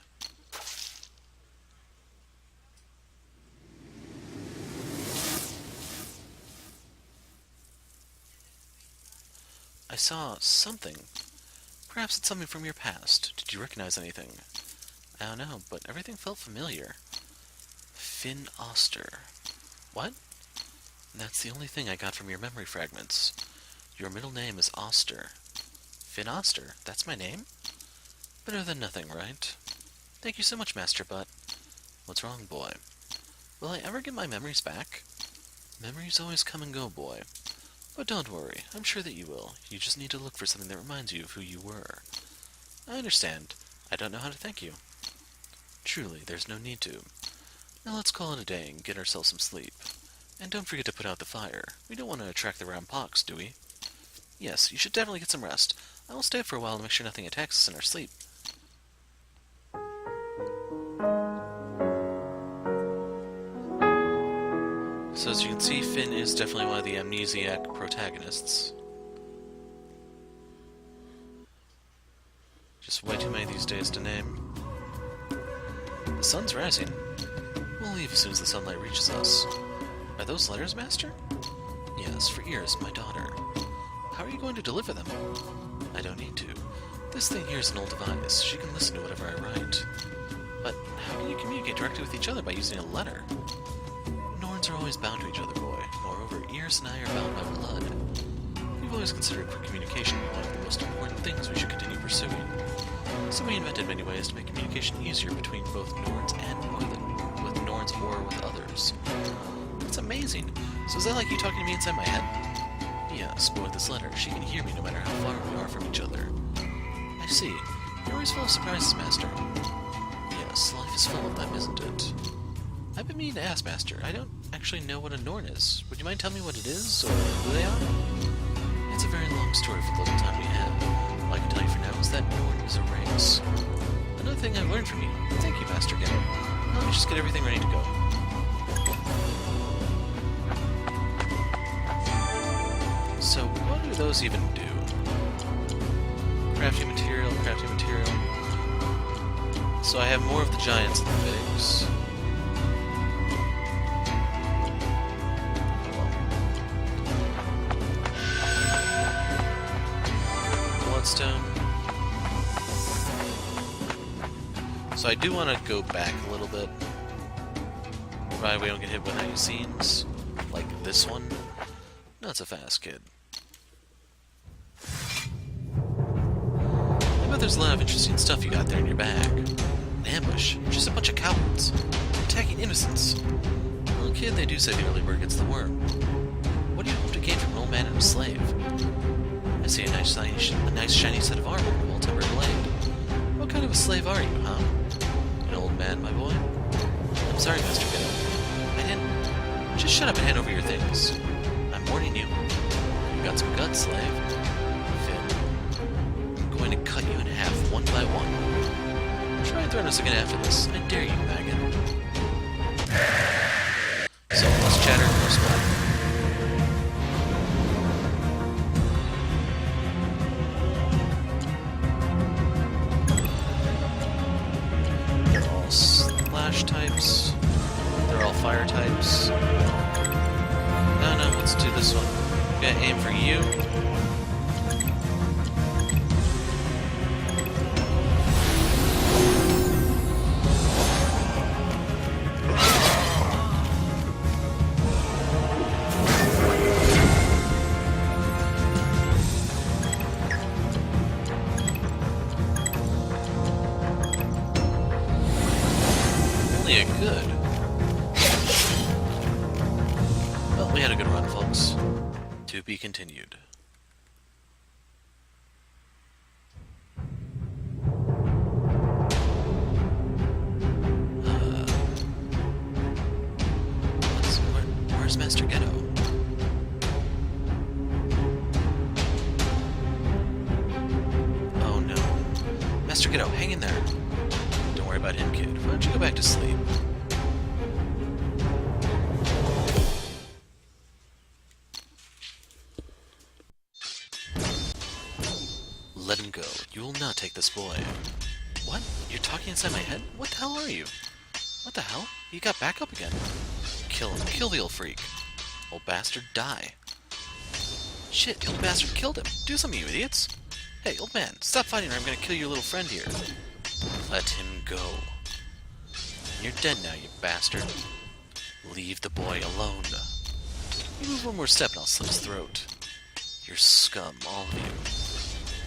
I saw something. Perhaps it's something from your past. Did you recognize anything? I don't know, but everything felt familiar. Finn Oster. What? That's the only thing I got from your memory fragments. Your middle name is Oster. Finn Oster, that's my name? Better than nothing, right? Thank you so much, Master, but... What's wrong, boy? Will I ever get my memories back? Memories always come and go, boy. But don't worry, I'm sure that you will. You just need to look for something that reminds you of who you were. I understand. I don't know how to thank you. Truly, there's no need to. Now let's call it a day and get ourselves some sleep. And don't forget to put out the fire. We don't want to attract the round pox, do we? Yes, you should definitely get some rest. I will stay for a while to make sure nothing attacks us in our sleep. So as you can see, Finn is definitely one of the amnesiac protagonists. Just way too many these days to name. The sun's rising. We'll leave as soon as the sunlight reaches us. Are those letters, Master? Yes, for Iris, my daughter. How are you going to deliver them? I don't need to. This thing here is an old device. She can listen to whatever I write. But how can you communicate directly with each other by using a letter? Norns are always bound to each other, boy. Moreover, Iris and I are bound by blood. We've always considered quick communication one of the most important things we should continue pursuing. So we invented many ways to make communication easier between both Norns and with Norns or with others. That's amazing. So is that like you talking to me inside my head? Yes, but with this letter, she can hear me no matter how far we are from each other. I see. You're always full of surprises, Master. Yes, life is full of them, isn't it? I've been meaning to ask, Master. I don't actually know what a Norn is. Would you mind telling me what it is, or who they are? It's a very long story for the little time we have. All I can tell you for now is that Norn is a race. Another thing I learned from you. Thank you, Master Geddo. Let me just get everything ready to go. So, what do those even do? Crafting material, crafting material. So I have more of the giants than the figs. Bloodstone. So I do want to go back a little bit. Provided we don't get hit with any scenes. Like this one. Not so fast, kid. I bet there's a lot of interesting stuff you got there in your bag. An ambush. Just a bunch of cowards. Attacking innocents. Well, kid, they do say the early bird gets the worm. What do you hope to gain from an old man and a slave? I see a nice shiny set of armor and a well-tempered blade. What kind of a slave are you, huh? An old man, my boy? I'm sorry, Mr. Geddo. I didn't... Just shut up and hand over your things. I'm warning you. You got some guts, slave. Finn, I'm going to cut you in half, one by one. Try and threaten us again after this. I dare you, maggot. So, less chatter, more splatter. Master Geddo, hang in there. Don't worry about him, kid. Why don't you go back to sleep? Let him go. You will not take this boy. What? You're talking inside my head? What the hell are you? What the hell? You got back up again. Kill him. Kill the old freak. Old bastard, die. Shit, the old bastard killed him. Do something, you idiots. Hey, old man, stop fighting or I'm gonna kill your little friend here. Let him go. You're dead now, you bastard. Leave the boy alone. You move one more step and I'll slit his throat. You're scum, all of you.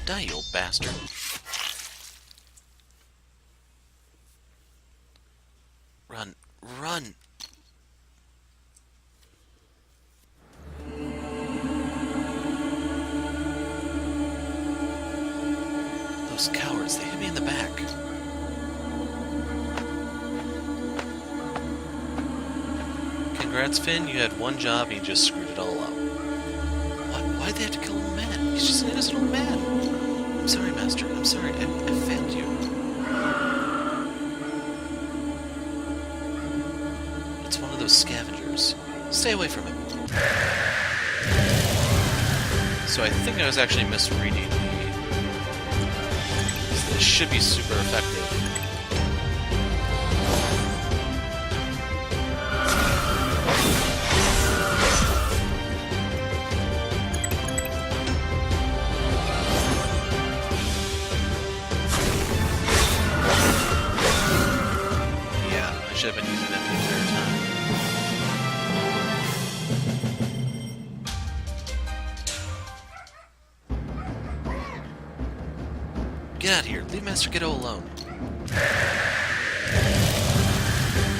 Die, you old bastard. Run. Run! Those cowards, they hit me in the back. Congrats, Finn, you had one job and you just screwed it all up. Why'd they have to kill an old man? He's just an innocent old man. I'm sorry, Master. I'm sorry. I failed you. It's one of those scavengers. Stay away from him. So I think I was actually misreading the... This should be super effective. Yeah, I should have been using that the entire time. Get out of here. Leave Master Geddo alone.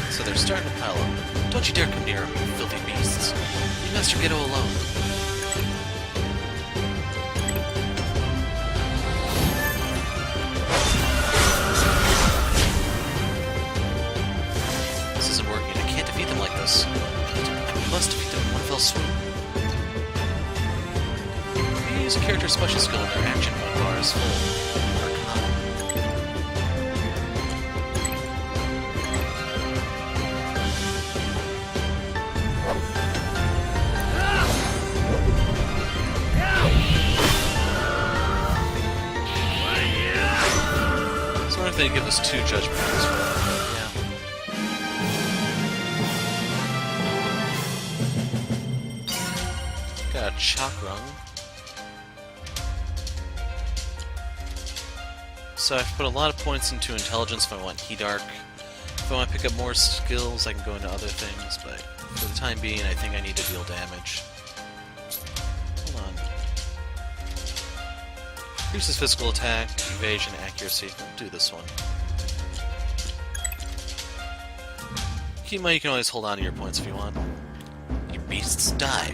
So they're starting to pile up. Don't you dare come near him, you filthy beasts. Leave Master Geddo alone. This isn't working. I can't defeat them like this. I must defeat them in one fell swoop. You use a character's special skill in their action when bar is full. They give us 2 judgment points for that. Yeah. Got a chalk rung. So I've put a lot of points into intelligence if I want heat arc. If I want to pick up more skills, I can go into other things, but for the time being, I think I need to deal damage. Hold on. Increases physical attack, evasion, accuracy. We'll do this one. Keep in mind you can always hold on to your points if you want. You beasts, die!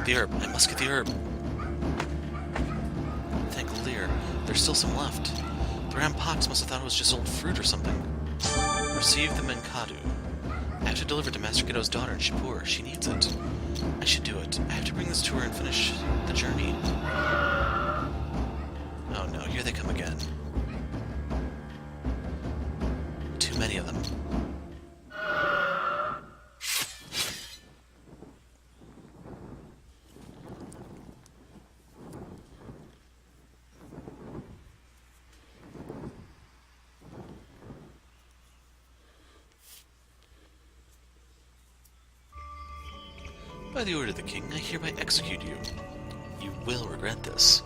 The herb. I must get the herb. Thank Lear. There's still some left. The Ram Pox must have thought it was just old fruit or something. Receive the Menkadu. I have to deliver it to Master Geddo's daughter in Shapur. She needs it. I should do it. I have to bring this to her and finish the journey. Oh no, here they come again. Too many of them. By the order of the king, I hereby execute you. You will regret this.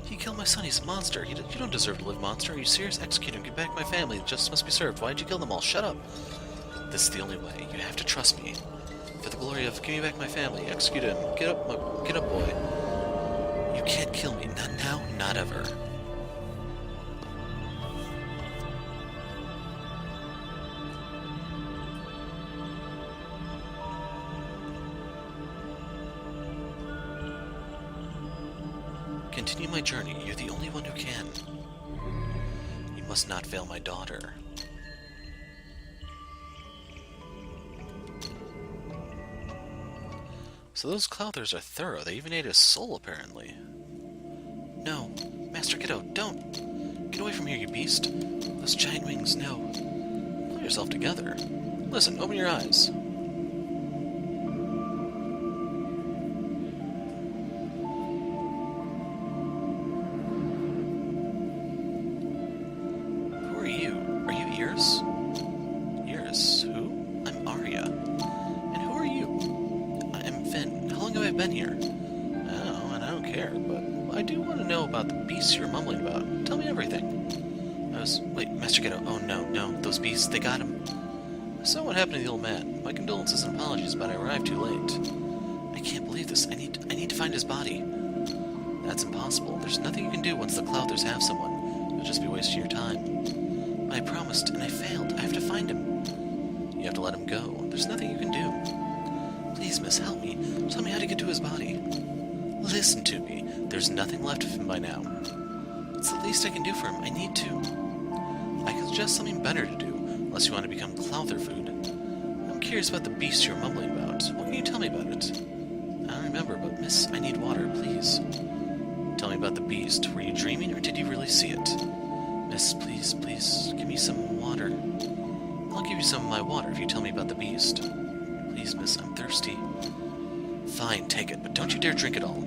He killed my son, he's a monster. You don't deserve to live, monster. Are you serious? Execute him, get back my family. Justice must be served. Why'd you kill them all? Shut up. This is the only way. You have to trust me. For the glory of, give me back my family. Execute him. Get up, boy. You can't kill me. Not now, not ever. Continue my journey. You're the only one who can. You must not fail my daughter. So those Clouthers are thorough. They even ate his soul, apparently. No. Master Geddo, don't. Get away from here, you beast. Those giant wings, no. Pull yourself together. Listen, open your eyes. Who are you? Are you Ears? Ears? Who? I'm Arya. And who are you? I'm Finn. How long have I been here? Oh, and I don't care, but I do want to know about the beasts you're mumbling about. Tell me everything. Wait, Master Geddo. Oh, no, those beasts, they got him. I saw what happened to the old man. My condolences and apologies, but I arrived too late. I can't believe this. I need to find his body. That's impossible. There's nothing you can do once the Clouthers have someone. You'll just be wasting your time. I promised, and I failed. I have to find him. You have to let him go. There's nothing you can do. Please, miss, help me. Tell me how to get to his body. Listen to me. There's nothing left of him by now. It's the least I can do for him. I need to. I can suggest something better to do, unless you want to become Clouther food. I'm curious about the beast you're mumbling about. What can you tell me about it? I don't remember, but miss, I need water, please. Tell me about the beast. Were you dreaming, or did you really see it? Miss, please, give me some water. I'll give you some of my water if you tell me about the beast. Please, miss, I'm thirsty. Fine, take it, but don't you dare drink it all.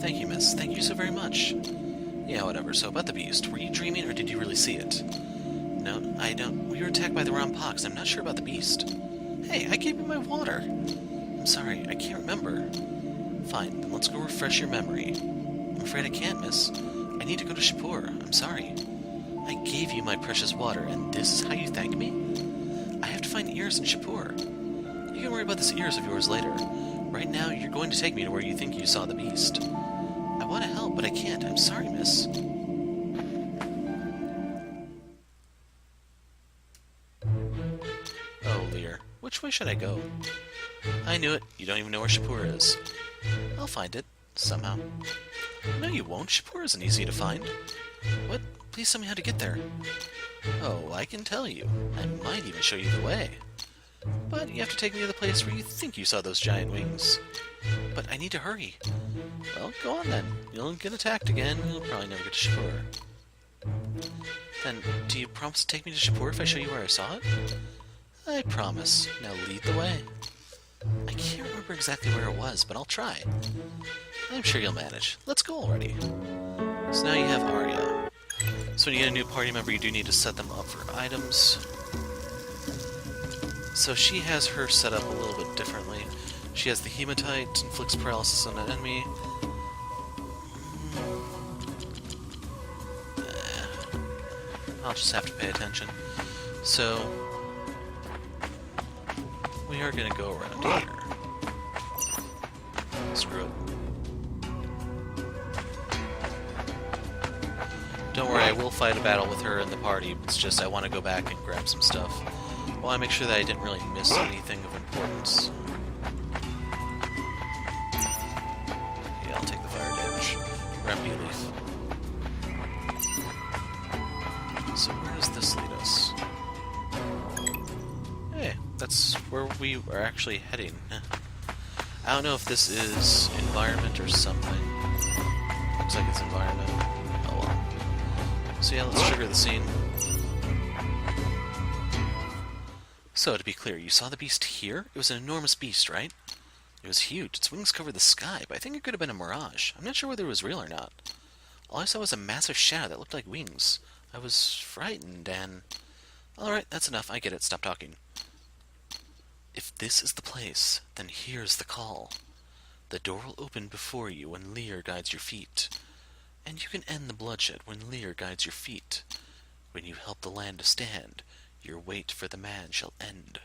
Thank you, miss. Thank you so very much. Yeah, whatever. So about the beast. Were you dreaming, or did you really see it? No, I don't. We were attacked by the wrong pox. I'm not sure about the beast. Hey, I gave you my water. I'm sorry, I can't remember. Fine, then let's go refresh your memory. I'm afraid I can't, miss. I need to go to Shapur. I'm sorry. I gave you my precious water, and this is how you thank me? I have to find Ears in Shapur. You can worry about this Ears of yours later. Right now, you're going to take me to where you think you saw the beast. I want to help, but I can't. I'm sorry, miss. Oh, Lear. Which way should I go? I knew it. You don't even know where Shapur is. I'll find it. Somehow. No, you won't. Shapur isn't easy to find. What? Please tell me how to get there. Oh, I can tell you. I might even show you the way. But you have to take me to the place where you think you saw those giant wings. But I need to hurry. Well, go on then. You'll get attacked again, and you'll probably never get to Shapur. Then, do you promise to take me to Shapur if I show you where I saw it? I promise. Now lead the way. I can't remember exactly where it was, but I'll try. I'm sure you'll manage. Let's go already. So now you have Arya. So when you get a new party member, you do need to set them up for items. So she has her set up a little bit differently. She has the Hematite, inflicts paralysis on an enemy. I'll just have to pay attention. So we are going to go around here. Screw it. Don't worry, I will fight a battle with her in the party. It's just I want to go back and grab some stuff. Well, I make sure that I didn't really miss anything of importance. Yeah, I'll take the fire damage. Grab Bee Leaf. So where does this lead us? Hey, that's where we are actually heading. I don't know if this is environment or something. Looks like it's environment. Oh well. So yeah, let's trigger the scene. So, to be clear, you saw the beast here? It was an enormous beast, right? It was huge. Its wings covered the sky, but I think it could have been a mirage. I'm not sure whether it was real or not. All I saw was a massive shadow that looked like wings. I was frightened and... Alright, that's enough. I get it. Stop talking. If this is the place, then here's the call. The door will open before you when Lear guides your feet. And you can end the bloodshed when Lear guides your feet. When you help the land to stand, your wait for the man shall end.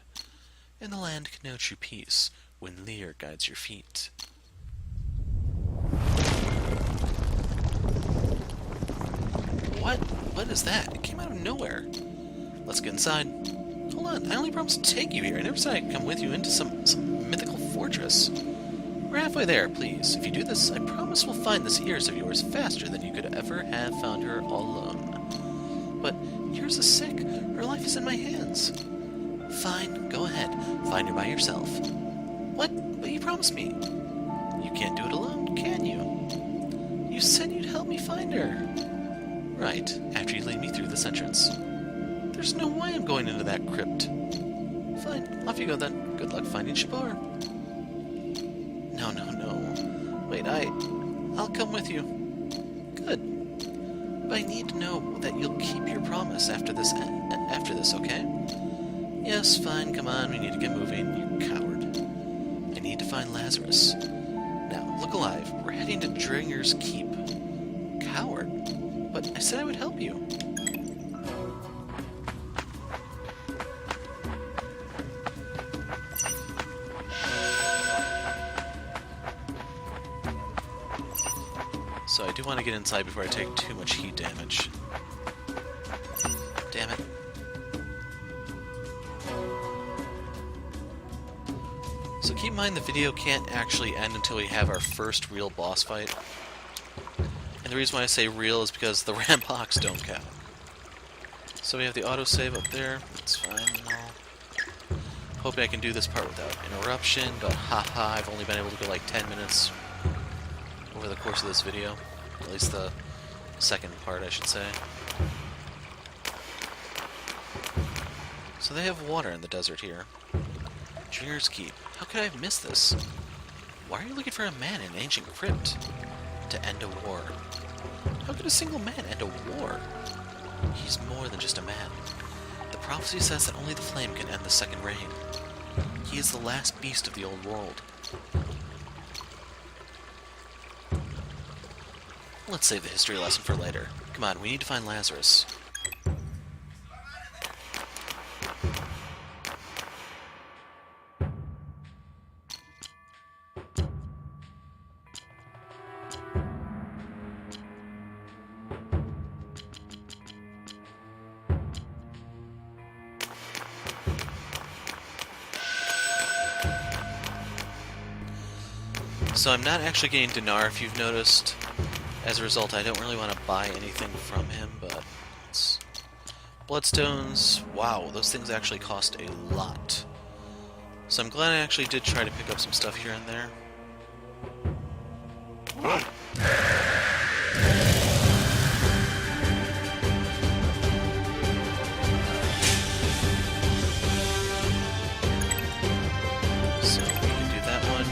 And the land can know true peace when Lear guides your feet. What is that? It came out of nowhere. Let's get inside. Hold on, I only promised to take you here. I never said I'd come with you into some mythical fortress. We're halfway there, please. If you do this, I promise we'll find this Ears of yours faster than you could ever have found her all alone. But Ears is sick. Her life is in my hands. Fine, go ahead. Find her by yourself. What? But you promised me. You can't do it alone, can you? You said you'd help me find her. Right, after you lead me through this entrance. There's no way I'm going into that crypt. Fine, off you go then. Good luck finding Shabor. No. Wait, I'll come with you. Good. But I need to know that you'll keep your promise after this, okay? Yes, fine, come on, we need to get moving, you coward. I need to find Lazarus. Now, look alive. We're heading to Dringr's Keep. Coward? But I said I would help you. So I do want to get inside before I take too much heat damage. Damn it. So keep in mind the video can't actually end until we have our first real boss fight. And the reason why I say real is because the rampoks don't count. So we have the autosave up there. That's fine and all. Hoping I can do this part without interruption, but haha, I've only been able to go like 10 minutes over the course of this video. At least the second part, I should say. So they have water in the desert here. Dringr's Keep. How could I have missed this? Why are you looking for a man in an ancient crypt? To end a war. How could a single man end a war? He's more than just a man. The prophecy says that only the flame can end the second reign. He is the last beast of the old world. Let's save the history lesson for later. Come on, we need to find Lazarus. So I'm not actually getting dinar, if you've noticed. As a result, I don't really want to buy anything from him, but it's... Bloodstones, wow, those things actually cost a lot. So I'm glad I actually did try to pick up some stuff here and there. So we can do that one.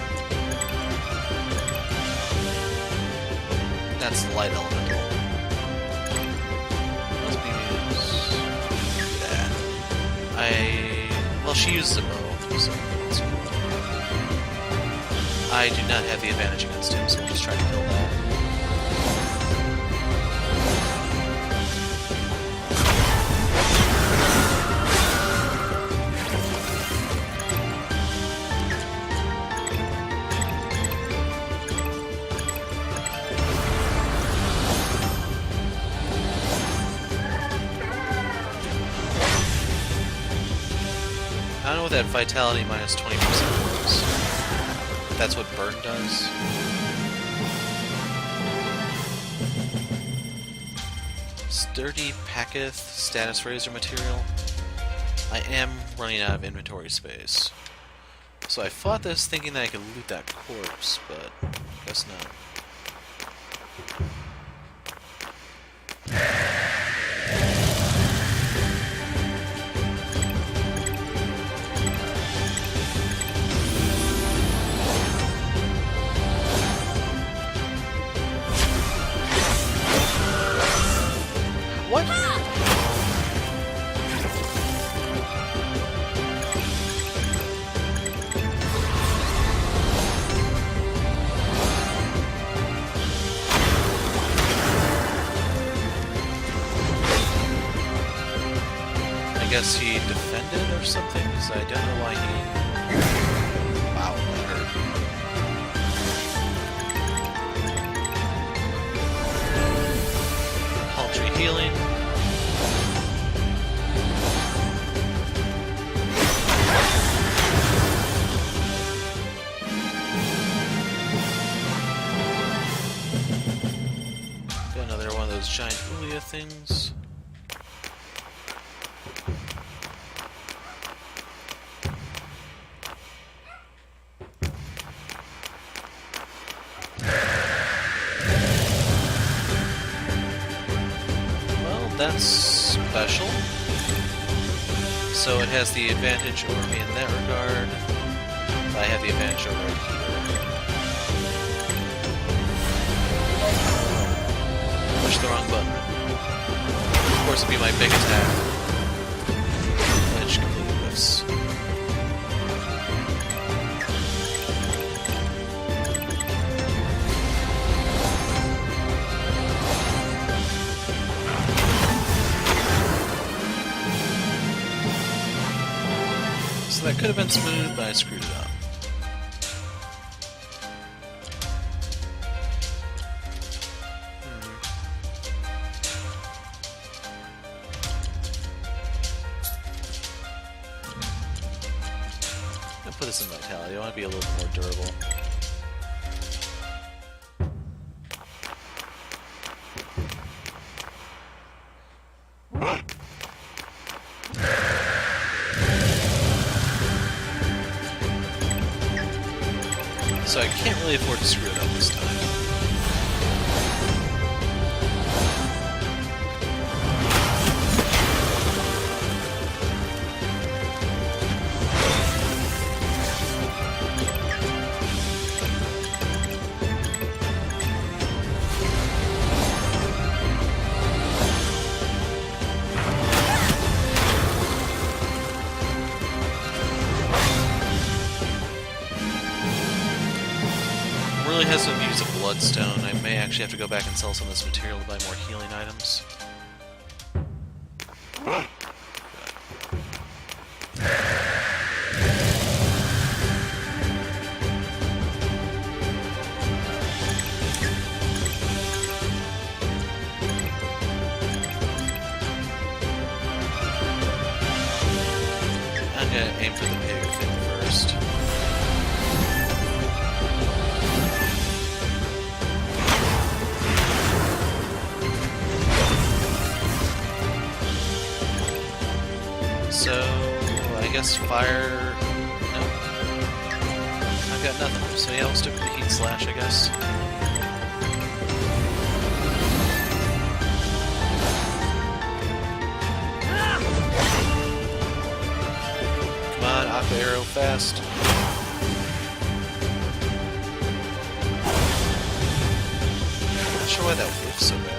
That's light elemental. Must be that. Well, she uses a bow, so let's see. I do not have the advantage against him, so we'll just try to kill that. I don't know what that vitality minus 20% was. That's what burn does. Sturdy Packeth status raiser material. I am running out of inventory space. So I fought this thinking that I could loot that corpse, but I guess not. What? I guess he defended or something, because I don't know why he... Wow, that hurt. Paltry healing. those giant Ulia things. Well, that's special. So it has the advantage over me in that regard. I have the advantage over it here. Push the wrong button. Of course, it'd be my big attack. Edge completely whiffs. So that could have been smooth, but I screwed it up. Put this in vitality. I want to be a little more durable. So I can't really afford to screw it up this time. Really hesitant to use a bloodstone. I may actually have to go back and sell some of this material to buy more healing items. I'm gonna aim for the pig thing first. So, I guess fire... No. I've got nothing. So yeah, I'll stick with the heat slash, I guess. Come on, Aqua Arrow, fast. Not sure why that whiffs so bad.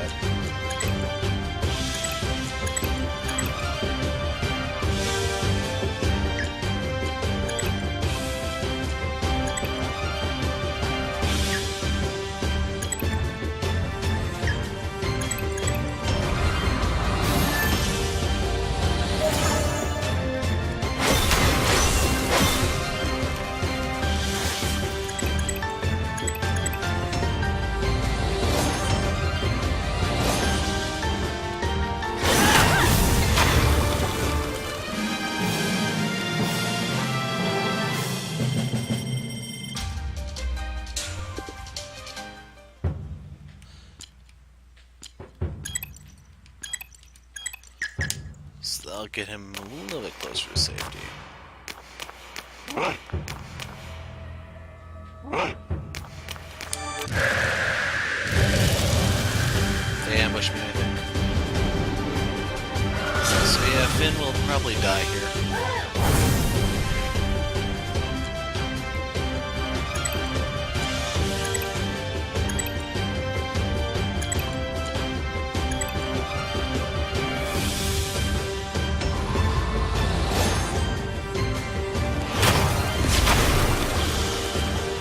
So I'll get him a little bit closer to safety. They ambush me, I think. So yeah, Finn will probably die here.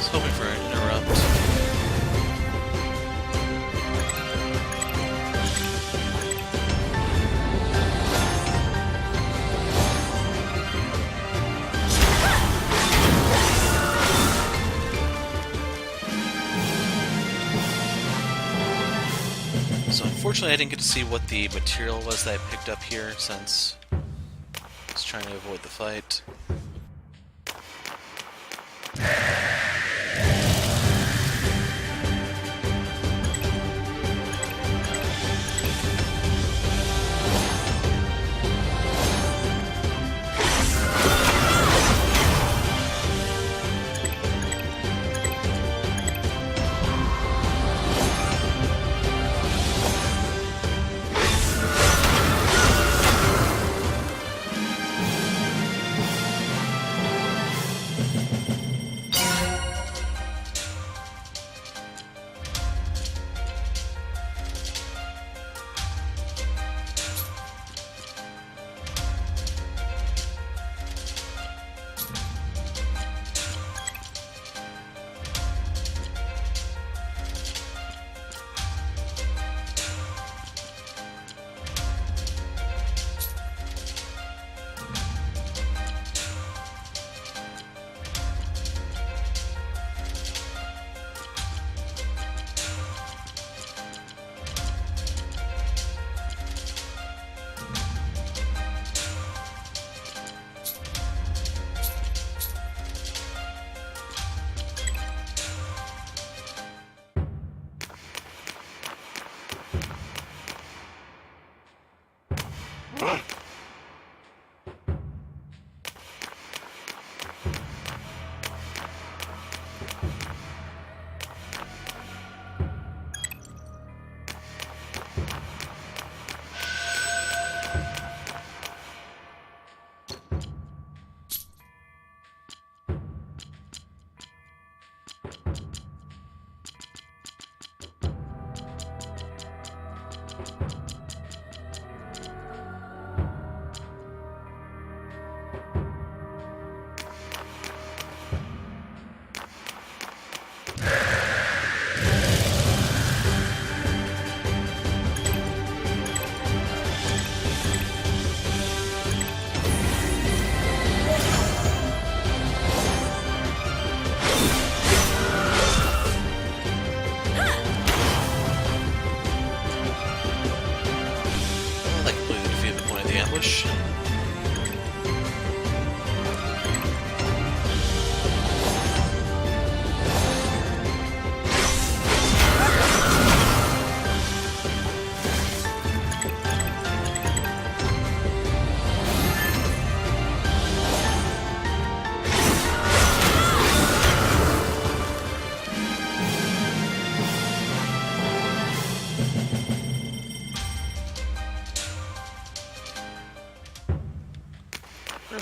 Hoping for an interrupt. So unfortunately I didn't get to see what the material was that I picked up here since I was trying to avoid the fight.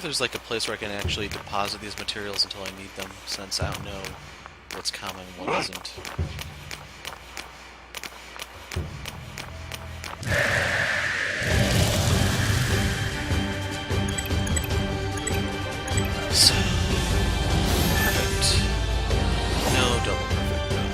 There's like a place where I can actually deposit these materials until I need them, since I don't know what's common and what isn't. So, perfect. No double perfect, though.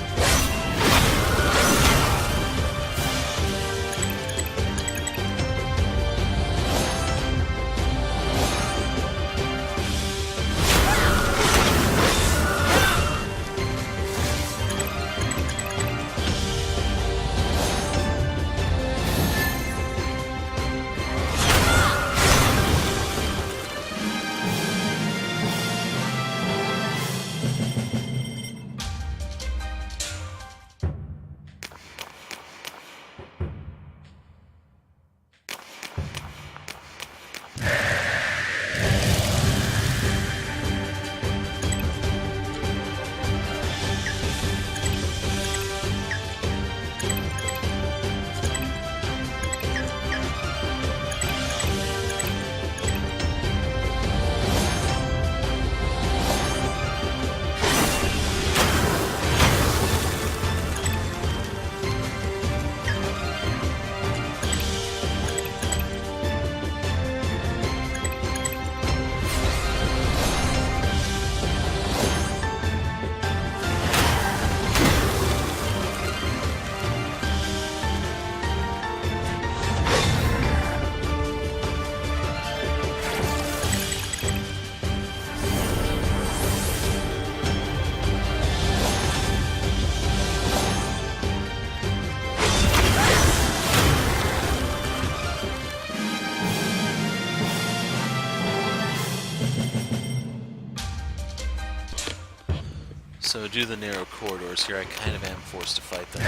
So due to the narrow corridors here, I kind of am forced to fight them.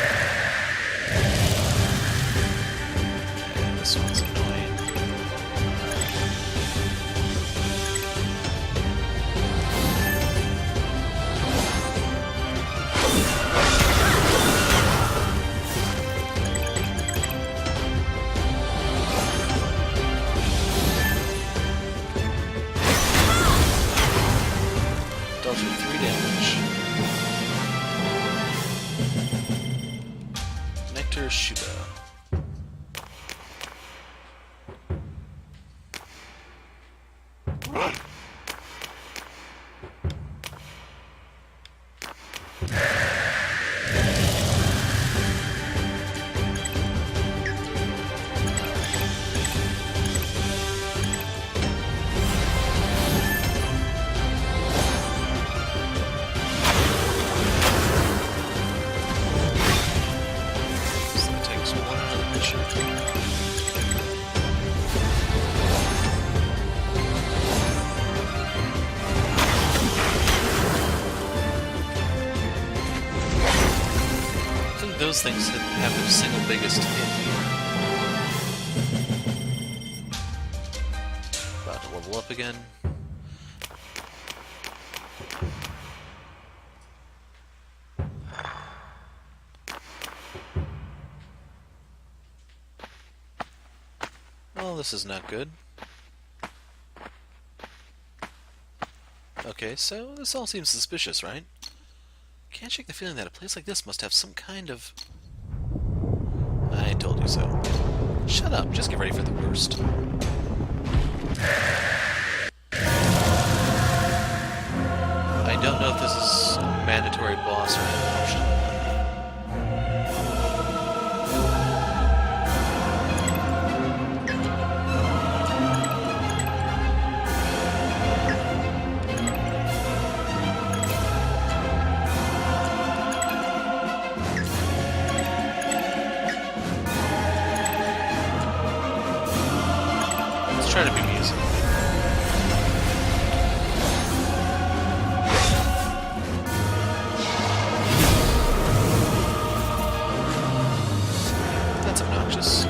And this one's annoying. Dealt you 3 damage. Shiba. Those things have the single biggest hit here. up again? Well, this is not good. Okay, so this all seems suspicious, right? Can't shake the feeling that a place like this must have some kind of... I told you so. Shut up, just get ready for the worst. I don't know if this is a mandatory boss or an optional one. Let's try to be easy. That's obnoxious.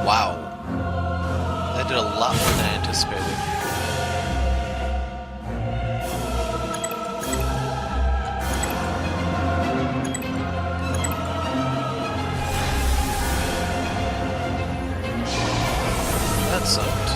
Wow. That did a lot more than I anticipated. That sucked.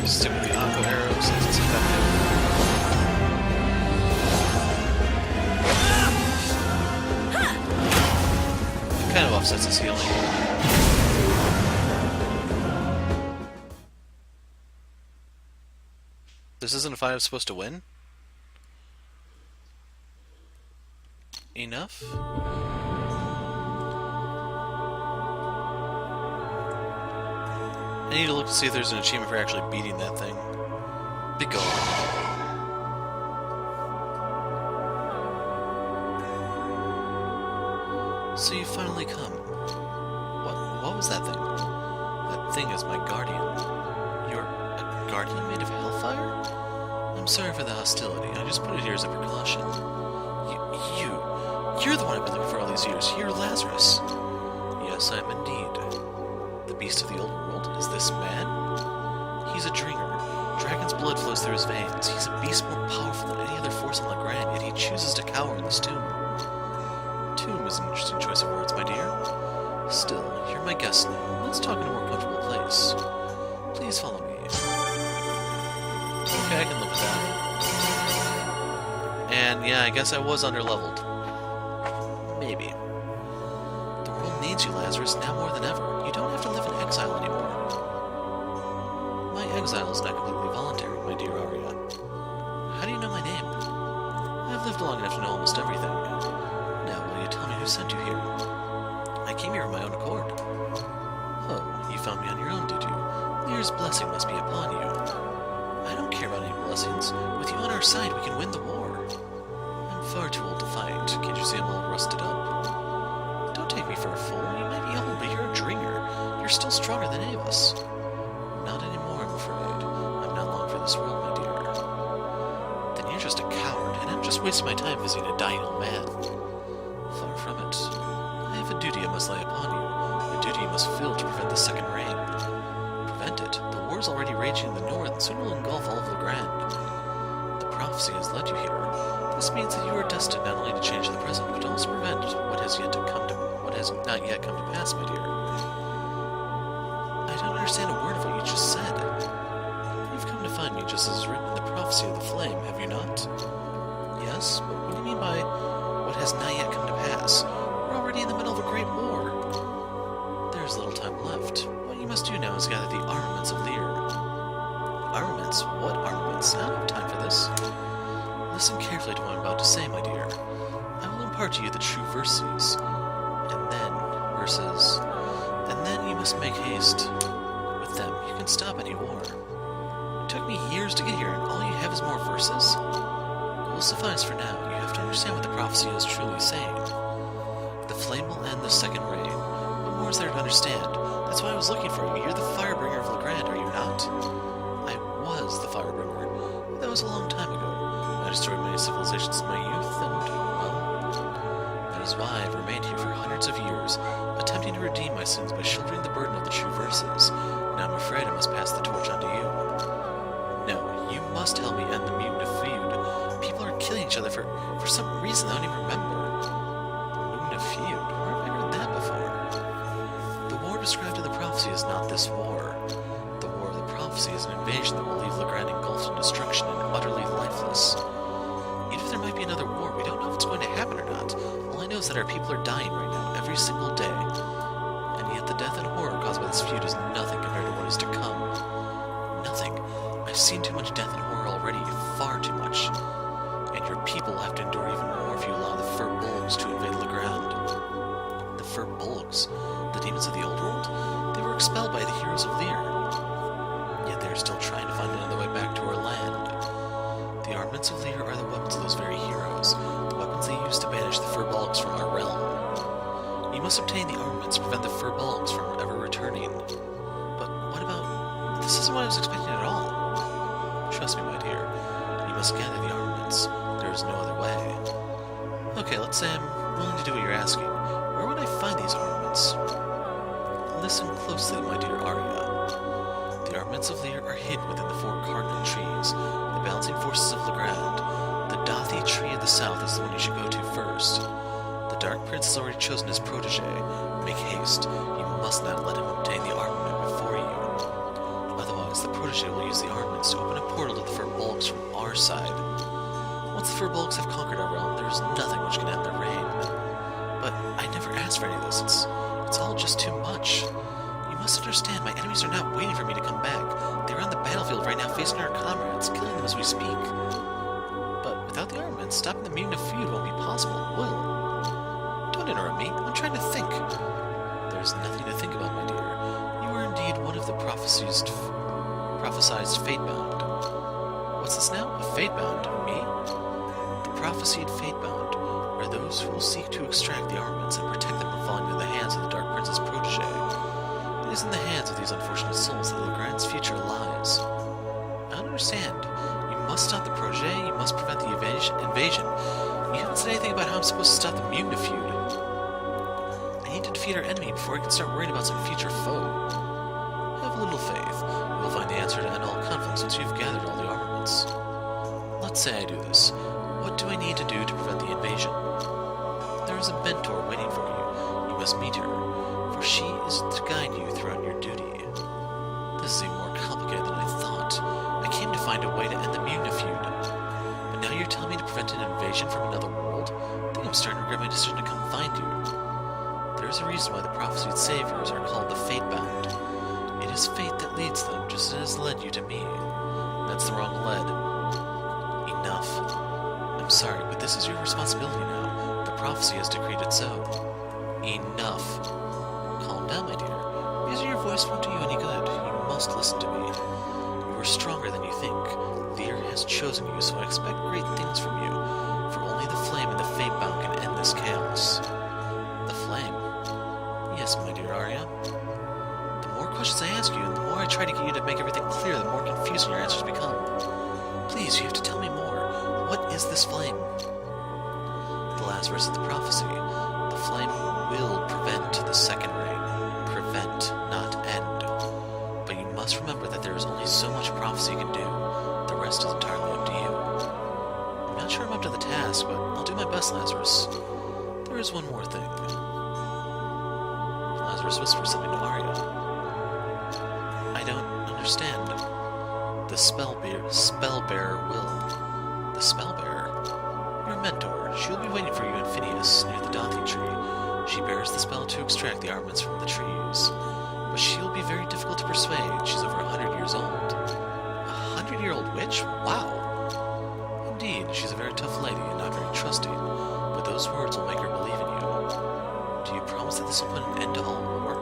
Stick with the aqua arrow since it's effective. It kind of offsets his healing. This isn't a fight I'm supposed to win? Enough? I need to look to see if there's an achievement for actually beating that thing. Be gone. So you finally come. What was that thing? That thing is my guardian. You're a guardian made of hellfire? I'm sorry for the hostility. I just put it here as a precaution. You're the one I've been looking for all these years. You're Lazarus. Yes, I am indeed. The beast of the old world? Is this man? He's a Dringr. Dragon's blood flows through his veins. He's a beast more powerful than any other force on Legrand, yet he chooses to cower in this tomb. Tomb is an interesting choice of words, my dear. Still, you're my guest now. Let's talk in a more comfortable place. Please follow me. Okay, I can live with that. And yeah, I guess I was underleveled. Maybe. The world needs you, Lazarus, now more than ever. You don't have to live in exile anymore. My exile is not completely voluntary, my dear Arya. How do you know my name? I've lived long enough to know almost everything. Now, will you tell me who sent you here? I came here of my own accord. Oh, you found me on your own, did you? Mir's blessing must be upon you. I don't care about any blessings. With you on our side, we can win the war. I'm far too old to fight. Can't you see I'm all rusted up? Don't take me for a fool. You might be old, but you're a Dringr. You're still stronger than any of us. Not anymore, I'm afraid. I'm not long for this world, my dear. Then you're just a coward, and I'm just wasting my time visiting a dying old man. Far from it. I have a duty I must lay upon you. A duty you must fill to prevent the second reign. Prevent it? The war's already raging in the north, and soon will engulf all of Legrand. The prophecy has led you here. This means that you are destined not only to change the present, but to also prevent what has not yet come to pass, my dear. I don't understand a word of what you just said. You've come to find me just as is written in the prophecy of the flame, have you not? Yes, but what do you mean by what has not yet come to pass? We're already in the middle of a great war. There there's little time left. What you must do now is gather the armaments of Lear. Armaments? What armaments? I don't have time for this. Listen carefully to what I'm about to say, my dear. I will impart to you the true verses. And then you must make haste. With them, you can stop any war. It took me years to get here, and all you have is more verses? It will suffice for now. You have to understand what the prophecy is truly saying. The flame will end the second rain. What more is there to understand? That's why I was looking for you. You're the firebringer of Legrand, are you not? I was the firebringer. But that was a long time ago. I destroyed many civilizations in my youth, and, well, that is why I've remained here for hundreds of years, attempting to redeem my sins by shouldering the burden of the true verses. Now I'm afraid I must pass the torch on to you. No, you must help me end the mutant feud. People are killing each other for some reason I don't even remember. Mutant feud? Where have I heard that before? The war described in the prophecy is not this war. The war of the prophecy is an invasion that will leave Legrand engulfed in destruction and utterly lifeless. Even if there might be another war, we don't know if it's going to happen or not. All I know is that our people are dying right now, every single day. And yet the death and horror caused by this feud is nothing compared to what is to come. Nothing. I've seen too much death and horror already, far too much. And your people will have to endure even more if you allow the Fur Bulgs to invade Legrand. The Fur Bulgs, the demons of the old world, they were expelled by the heroes of Lear. Yet they are still trying to find another way back to our land. The armaments of Lear are the weapons of those very heroes, the weapons they use to banish the Fur Bulgs from our realm. You must obtain the armaments to prevent the Fur Bulgs from ever returning. But what about... This isn't what I was expecting at all. Trust me, my dear. You must gather the armaments. There is no other way. Okay, let's say I'm willing to do what you're asking. Where would I find these armaments? Listen closely, my dear Arya. The armaments of Lear are hidden within the 4 cardinal trees, the balancing forces of Legrand. The Dathi tree of the south is the one you should go to first. The Dark Prince has already chosen his protege. Make haste. You must not let him obtain the armament before you. Otherwise, the protege will use the armaments to open a portal to the Fur Bulgs from our side. Once the Fur Bulgs have conquered our realm, there is nothing which can end their reign. But I never asked for any of this. It's all just too much. You must understand, my enemies are not waiting for me to come back. They're on the battlefield right now facing our comrades, killing them as we speak. But without the armaments, stopping the mutant feud won't be possible, will it? Don't interrupt me. I'm trying to think. There's nothing to think about, my dear. You are indeed one of the prophesized fate-bound. What's this now? A fate-bound? Me? The prophesied fate-bound are those who will seek to extract the armaments and protect them from falling into the hands of the Dark Prince's protege. It is in the hands of these unfortunate souls that Legrand's future lies. I don't understand. You must stop the protege, you must prevent the invasion. You haven't said anything about how I'm supposed to stop the mutant feud. I need to defeat our enemy before I can start worrying about some future foe. Have a little faith. You'll find the answer to end all conflicts once you've gathered all the armaments. Let's say I do this. What do I need to do to prevent the invasion? There is a mentor waiting for you. You must meet her, for she is to guide you throughout your duty. This is even more complicated than I thought. I came to find a way to end the mutant feud. But now you're telling me to prevent an invasion from another world? I think I'm starting to regret my decision to come find you. There is a reason why the prophesied saviors are called the Fate-bound. It is fate that leads them, just as it has led you to me. That's the wrong lead. Enough. I'm sorry, but this is your responsibility now. The prophecy has decreed it so. Enough. Calm down, my dear. Raising your voice won't do you any good. You must listen to me. You are stronger than you think. Lear has chosen you, so I expect great things from you. For only the flame and the fate-bound can end this chaos. The flame? Yes, my dear Arya. The more questions I ask you, and the more I try to get you to make everything clear, the more confusing your answers become. Please, you have to tell me more. What is this flame? The last verse of the prophecy. The flame will prevent the second reign. Prevent, not end. But you must remember that there is only so much prophecy can do. The rest is entirely up to you. I'm not sure I'm up to the task, but I'll do my best, Lazarus. There is one more thing. Lazarus whispers something to Arya. I don't understand. The spellbearer will. The spellbearer? Your mentor. She will be waiting for you in Phineas, near the Dathi tree. She bears the spell to to extract the armaments from the trees. But she'll be very difficult to persuade. She's over 100 years old. 100-year-old witch? Wow. Indeed, she's a very tough lady and not very trusting, but those words will make her believe in you. Do you promise that this will put an end to all war?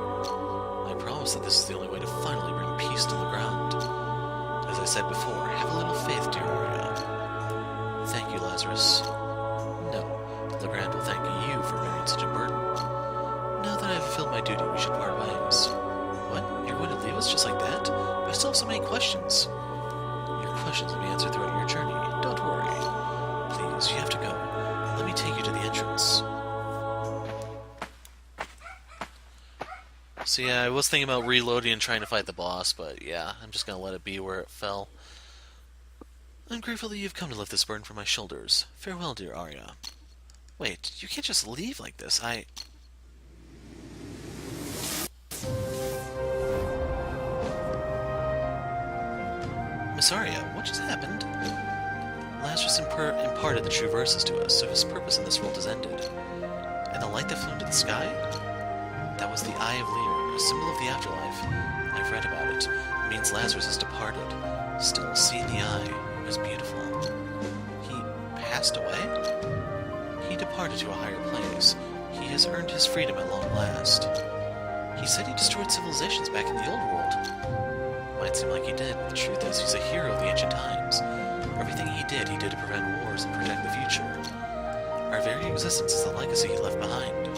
I promise that this is the only way to finally bring peace to Legrand. As I said before, have a little faith, dear Arya. Thank you, Lazarus. No, Legrand will thank you for bearing such a burden. Now that I have fulfilled my duty, we should part ways. What? You're going to leave us just like that? I still have so many questions. Your questions will be answered throughout your journey. Don't worry. Please, you have to go. Let me take you to the entrance. So yeah, I was thinking about reloading and trying to fight the boss, but yeah, I'm just going to let it be where it fell. I'm grateful that you've come to lift this burden from my shoulders. Farewell, dear Arya. Wait, you can't just leave like this. Miss Arya, what just happened? Lazarus imparted the true verses to us, so his purpose in this world is ended. And the light that flew into the sky? That was the Eye of Lear, a symbol of the afterlife. I've read about it. It means Lazarus has departed. Still, seeing the eye was beautiful. He passed away? He departed to a higher place. He has earned his freedom at long last. He said he destroyed civilizations back in the old world. Might seem like he did, but the truth is he's a hero of the ancient times. Everything he did to prevent wars and protect the future. Our very existence is the legacy he left behind.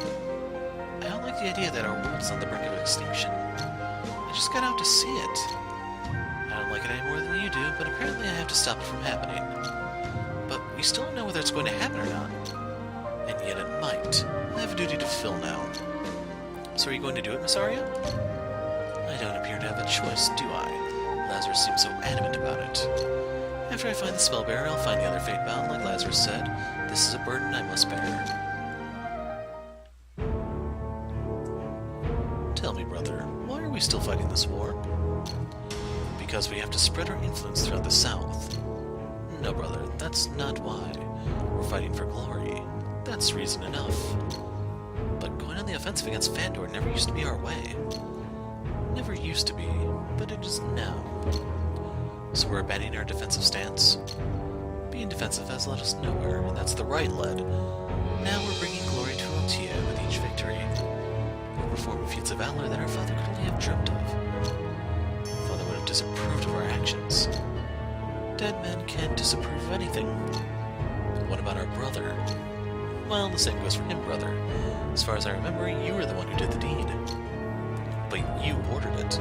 I don't like the idea that our world is on the brink of extinction. I just got out to see it. I don't like it any more than you do, but apparently I have to stop it from happening. But we still don't know whether it's going to happen or not. And yet it might. I have a duty to fulfill now. So are you going to do it, Miss Arya? I don't appear to have a choice, do I? Lazarus seems so adamant about it. After I find the spellbearer, I'll find the other fate-bound, like Lazarus said. This is a burden I must bear. Tell me, brother, why are we still fighting this war? Because we have to spread our influence throughout the South. No, brother, that's not why. We're fighting for glory. That's reason enough. But going on the offensive against Fandor never used to be our way. Never used to be, but it is now. So we're abandoning our defensive stance. Being defensive has led us nowhere, and that's the right lead. Now we're bringing glory to Otia with each victory. We're performing feats of valor that our father could only have dreamt of. Father would have disapproved of our actions. Dead men can't disapprove of anything. What about our brother? Well, the same goes for him, brother. As far as I remember, you were the one who did the deed. But you ordered it.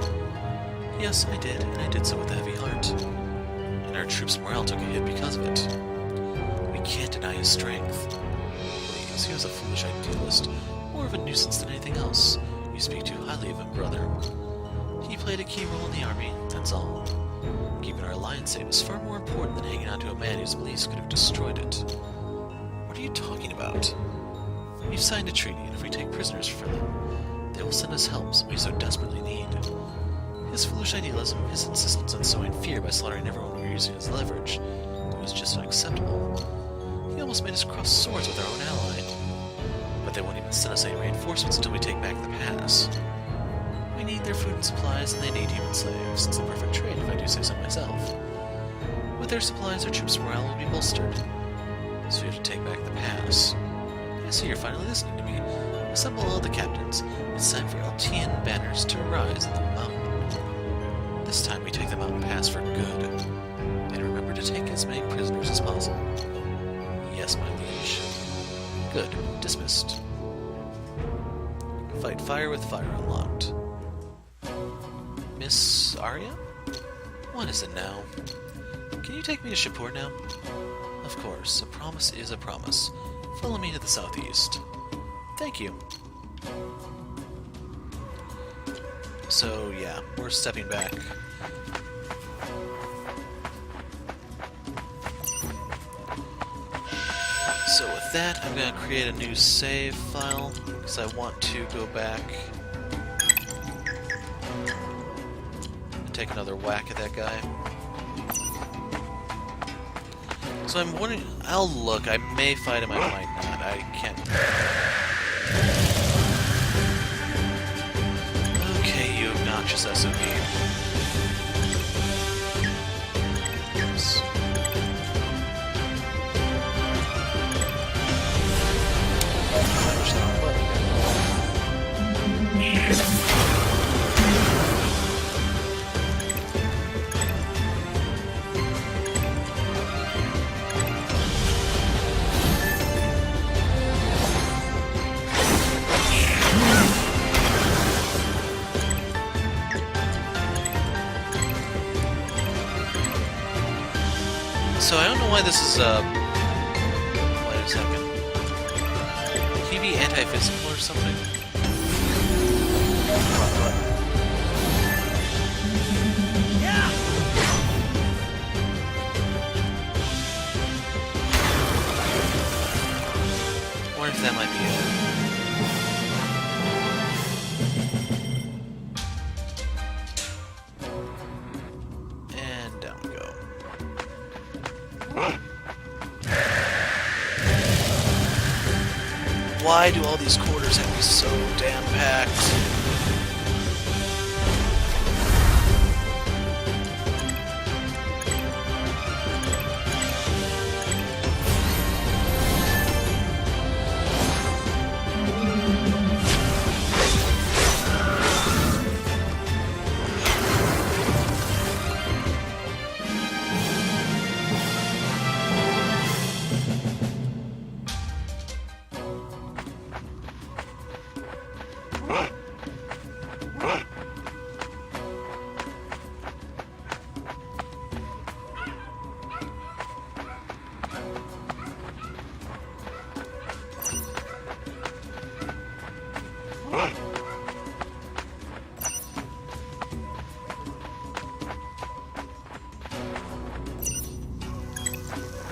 Yes, I did, and I did so with a heavy heart. And our troops' morale took a hit because of it. We can't deny his strength. Please, he was a foolish idealist, more of a nuisance than anything else. You speak too highly of him, brother. He played a key role in the army, that's all. Keeping our alliance safe is far more important than hanging on to a man whose beliefs could have destroyed it. What are you talking about? We've signed a treaty, and if we take prisoners for them, they will send us help we so desperately need. His foolish idealism, his insistence on sowing fear by slaughtering everyone we were using as leverage, it was just unacceptable. He almost made us cross swords with our own ally. But they won't even send us any reinforcements until we take back the pass. We need their food and supplies, and they need human slaves. It's the perfect trade, if I do say so myself. With their supplies, our troops' morale will be bolstered. So we have to take back the pass. I see you're finally listening to me. Assemble all the captains. It's time for Eltian banners to arise in the mountain. This time we take the mountain pass for good. And remember to take as many prisoners as possible. Yes, my liege. Good. Dismissed. Fight fire with fire unlocked. Miss Arya? What is it now? Can you take me to Shapur now? Of course, a promise is a promise. Follow me to the southeast. Thank you. So, yeah, we're stepping back. So with that, I'm going to create a new save file, because I want to go back and take another whack at that guy. So I'm wondering, I'll look, I may fight him, I might not, I can't. obnoxious SOB. Oops. Push the wrong button. So I don't know why this is, wait a second. Can he be anti-physical or something? Yeah! I wonder if that might be it. And down we go. Why do all these quarters have to be so damn packed?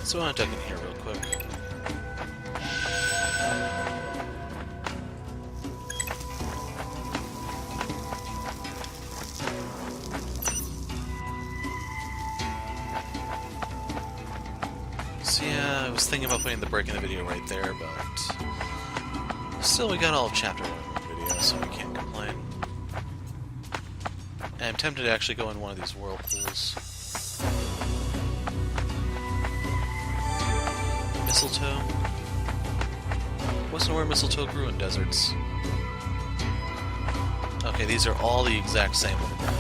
So I want to duck in here real quick. So yeah, I was thinking about putting the break in the video right there, but still we got all of chapter 1 in the video, so we can't complain. And I'm tempted to actually go in one of these whirlpools. Mistletoe? Wasn't where mistletoe grew in deserts. Okay, these are all the exact same on the ground.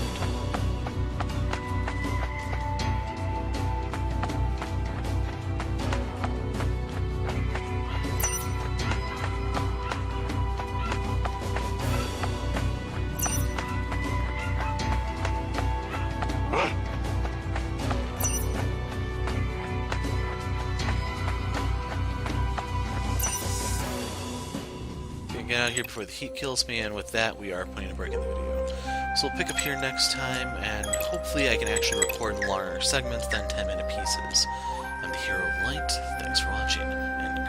Get out of here before the heat kills me, and with that we are putting a break in the video. So we'll pick up here next time, and hopefully I can actually record in longer segments than 10-minute pieces. I'm the Hero of Light, thanks for watching, and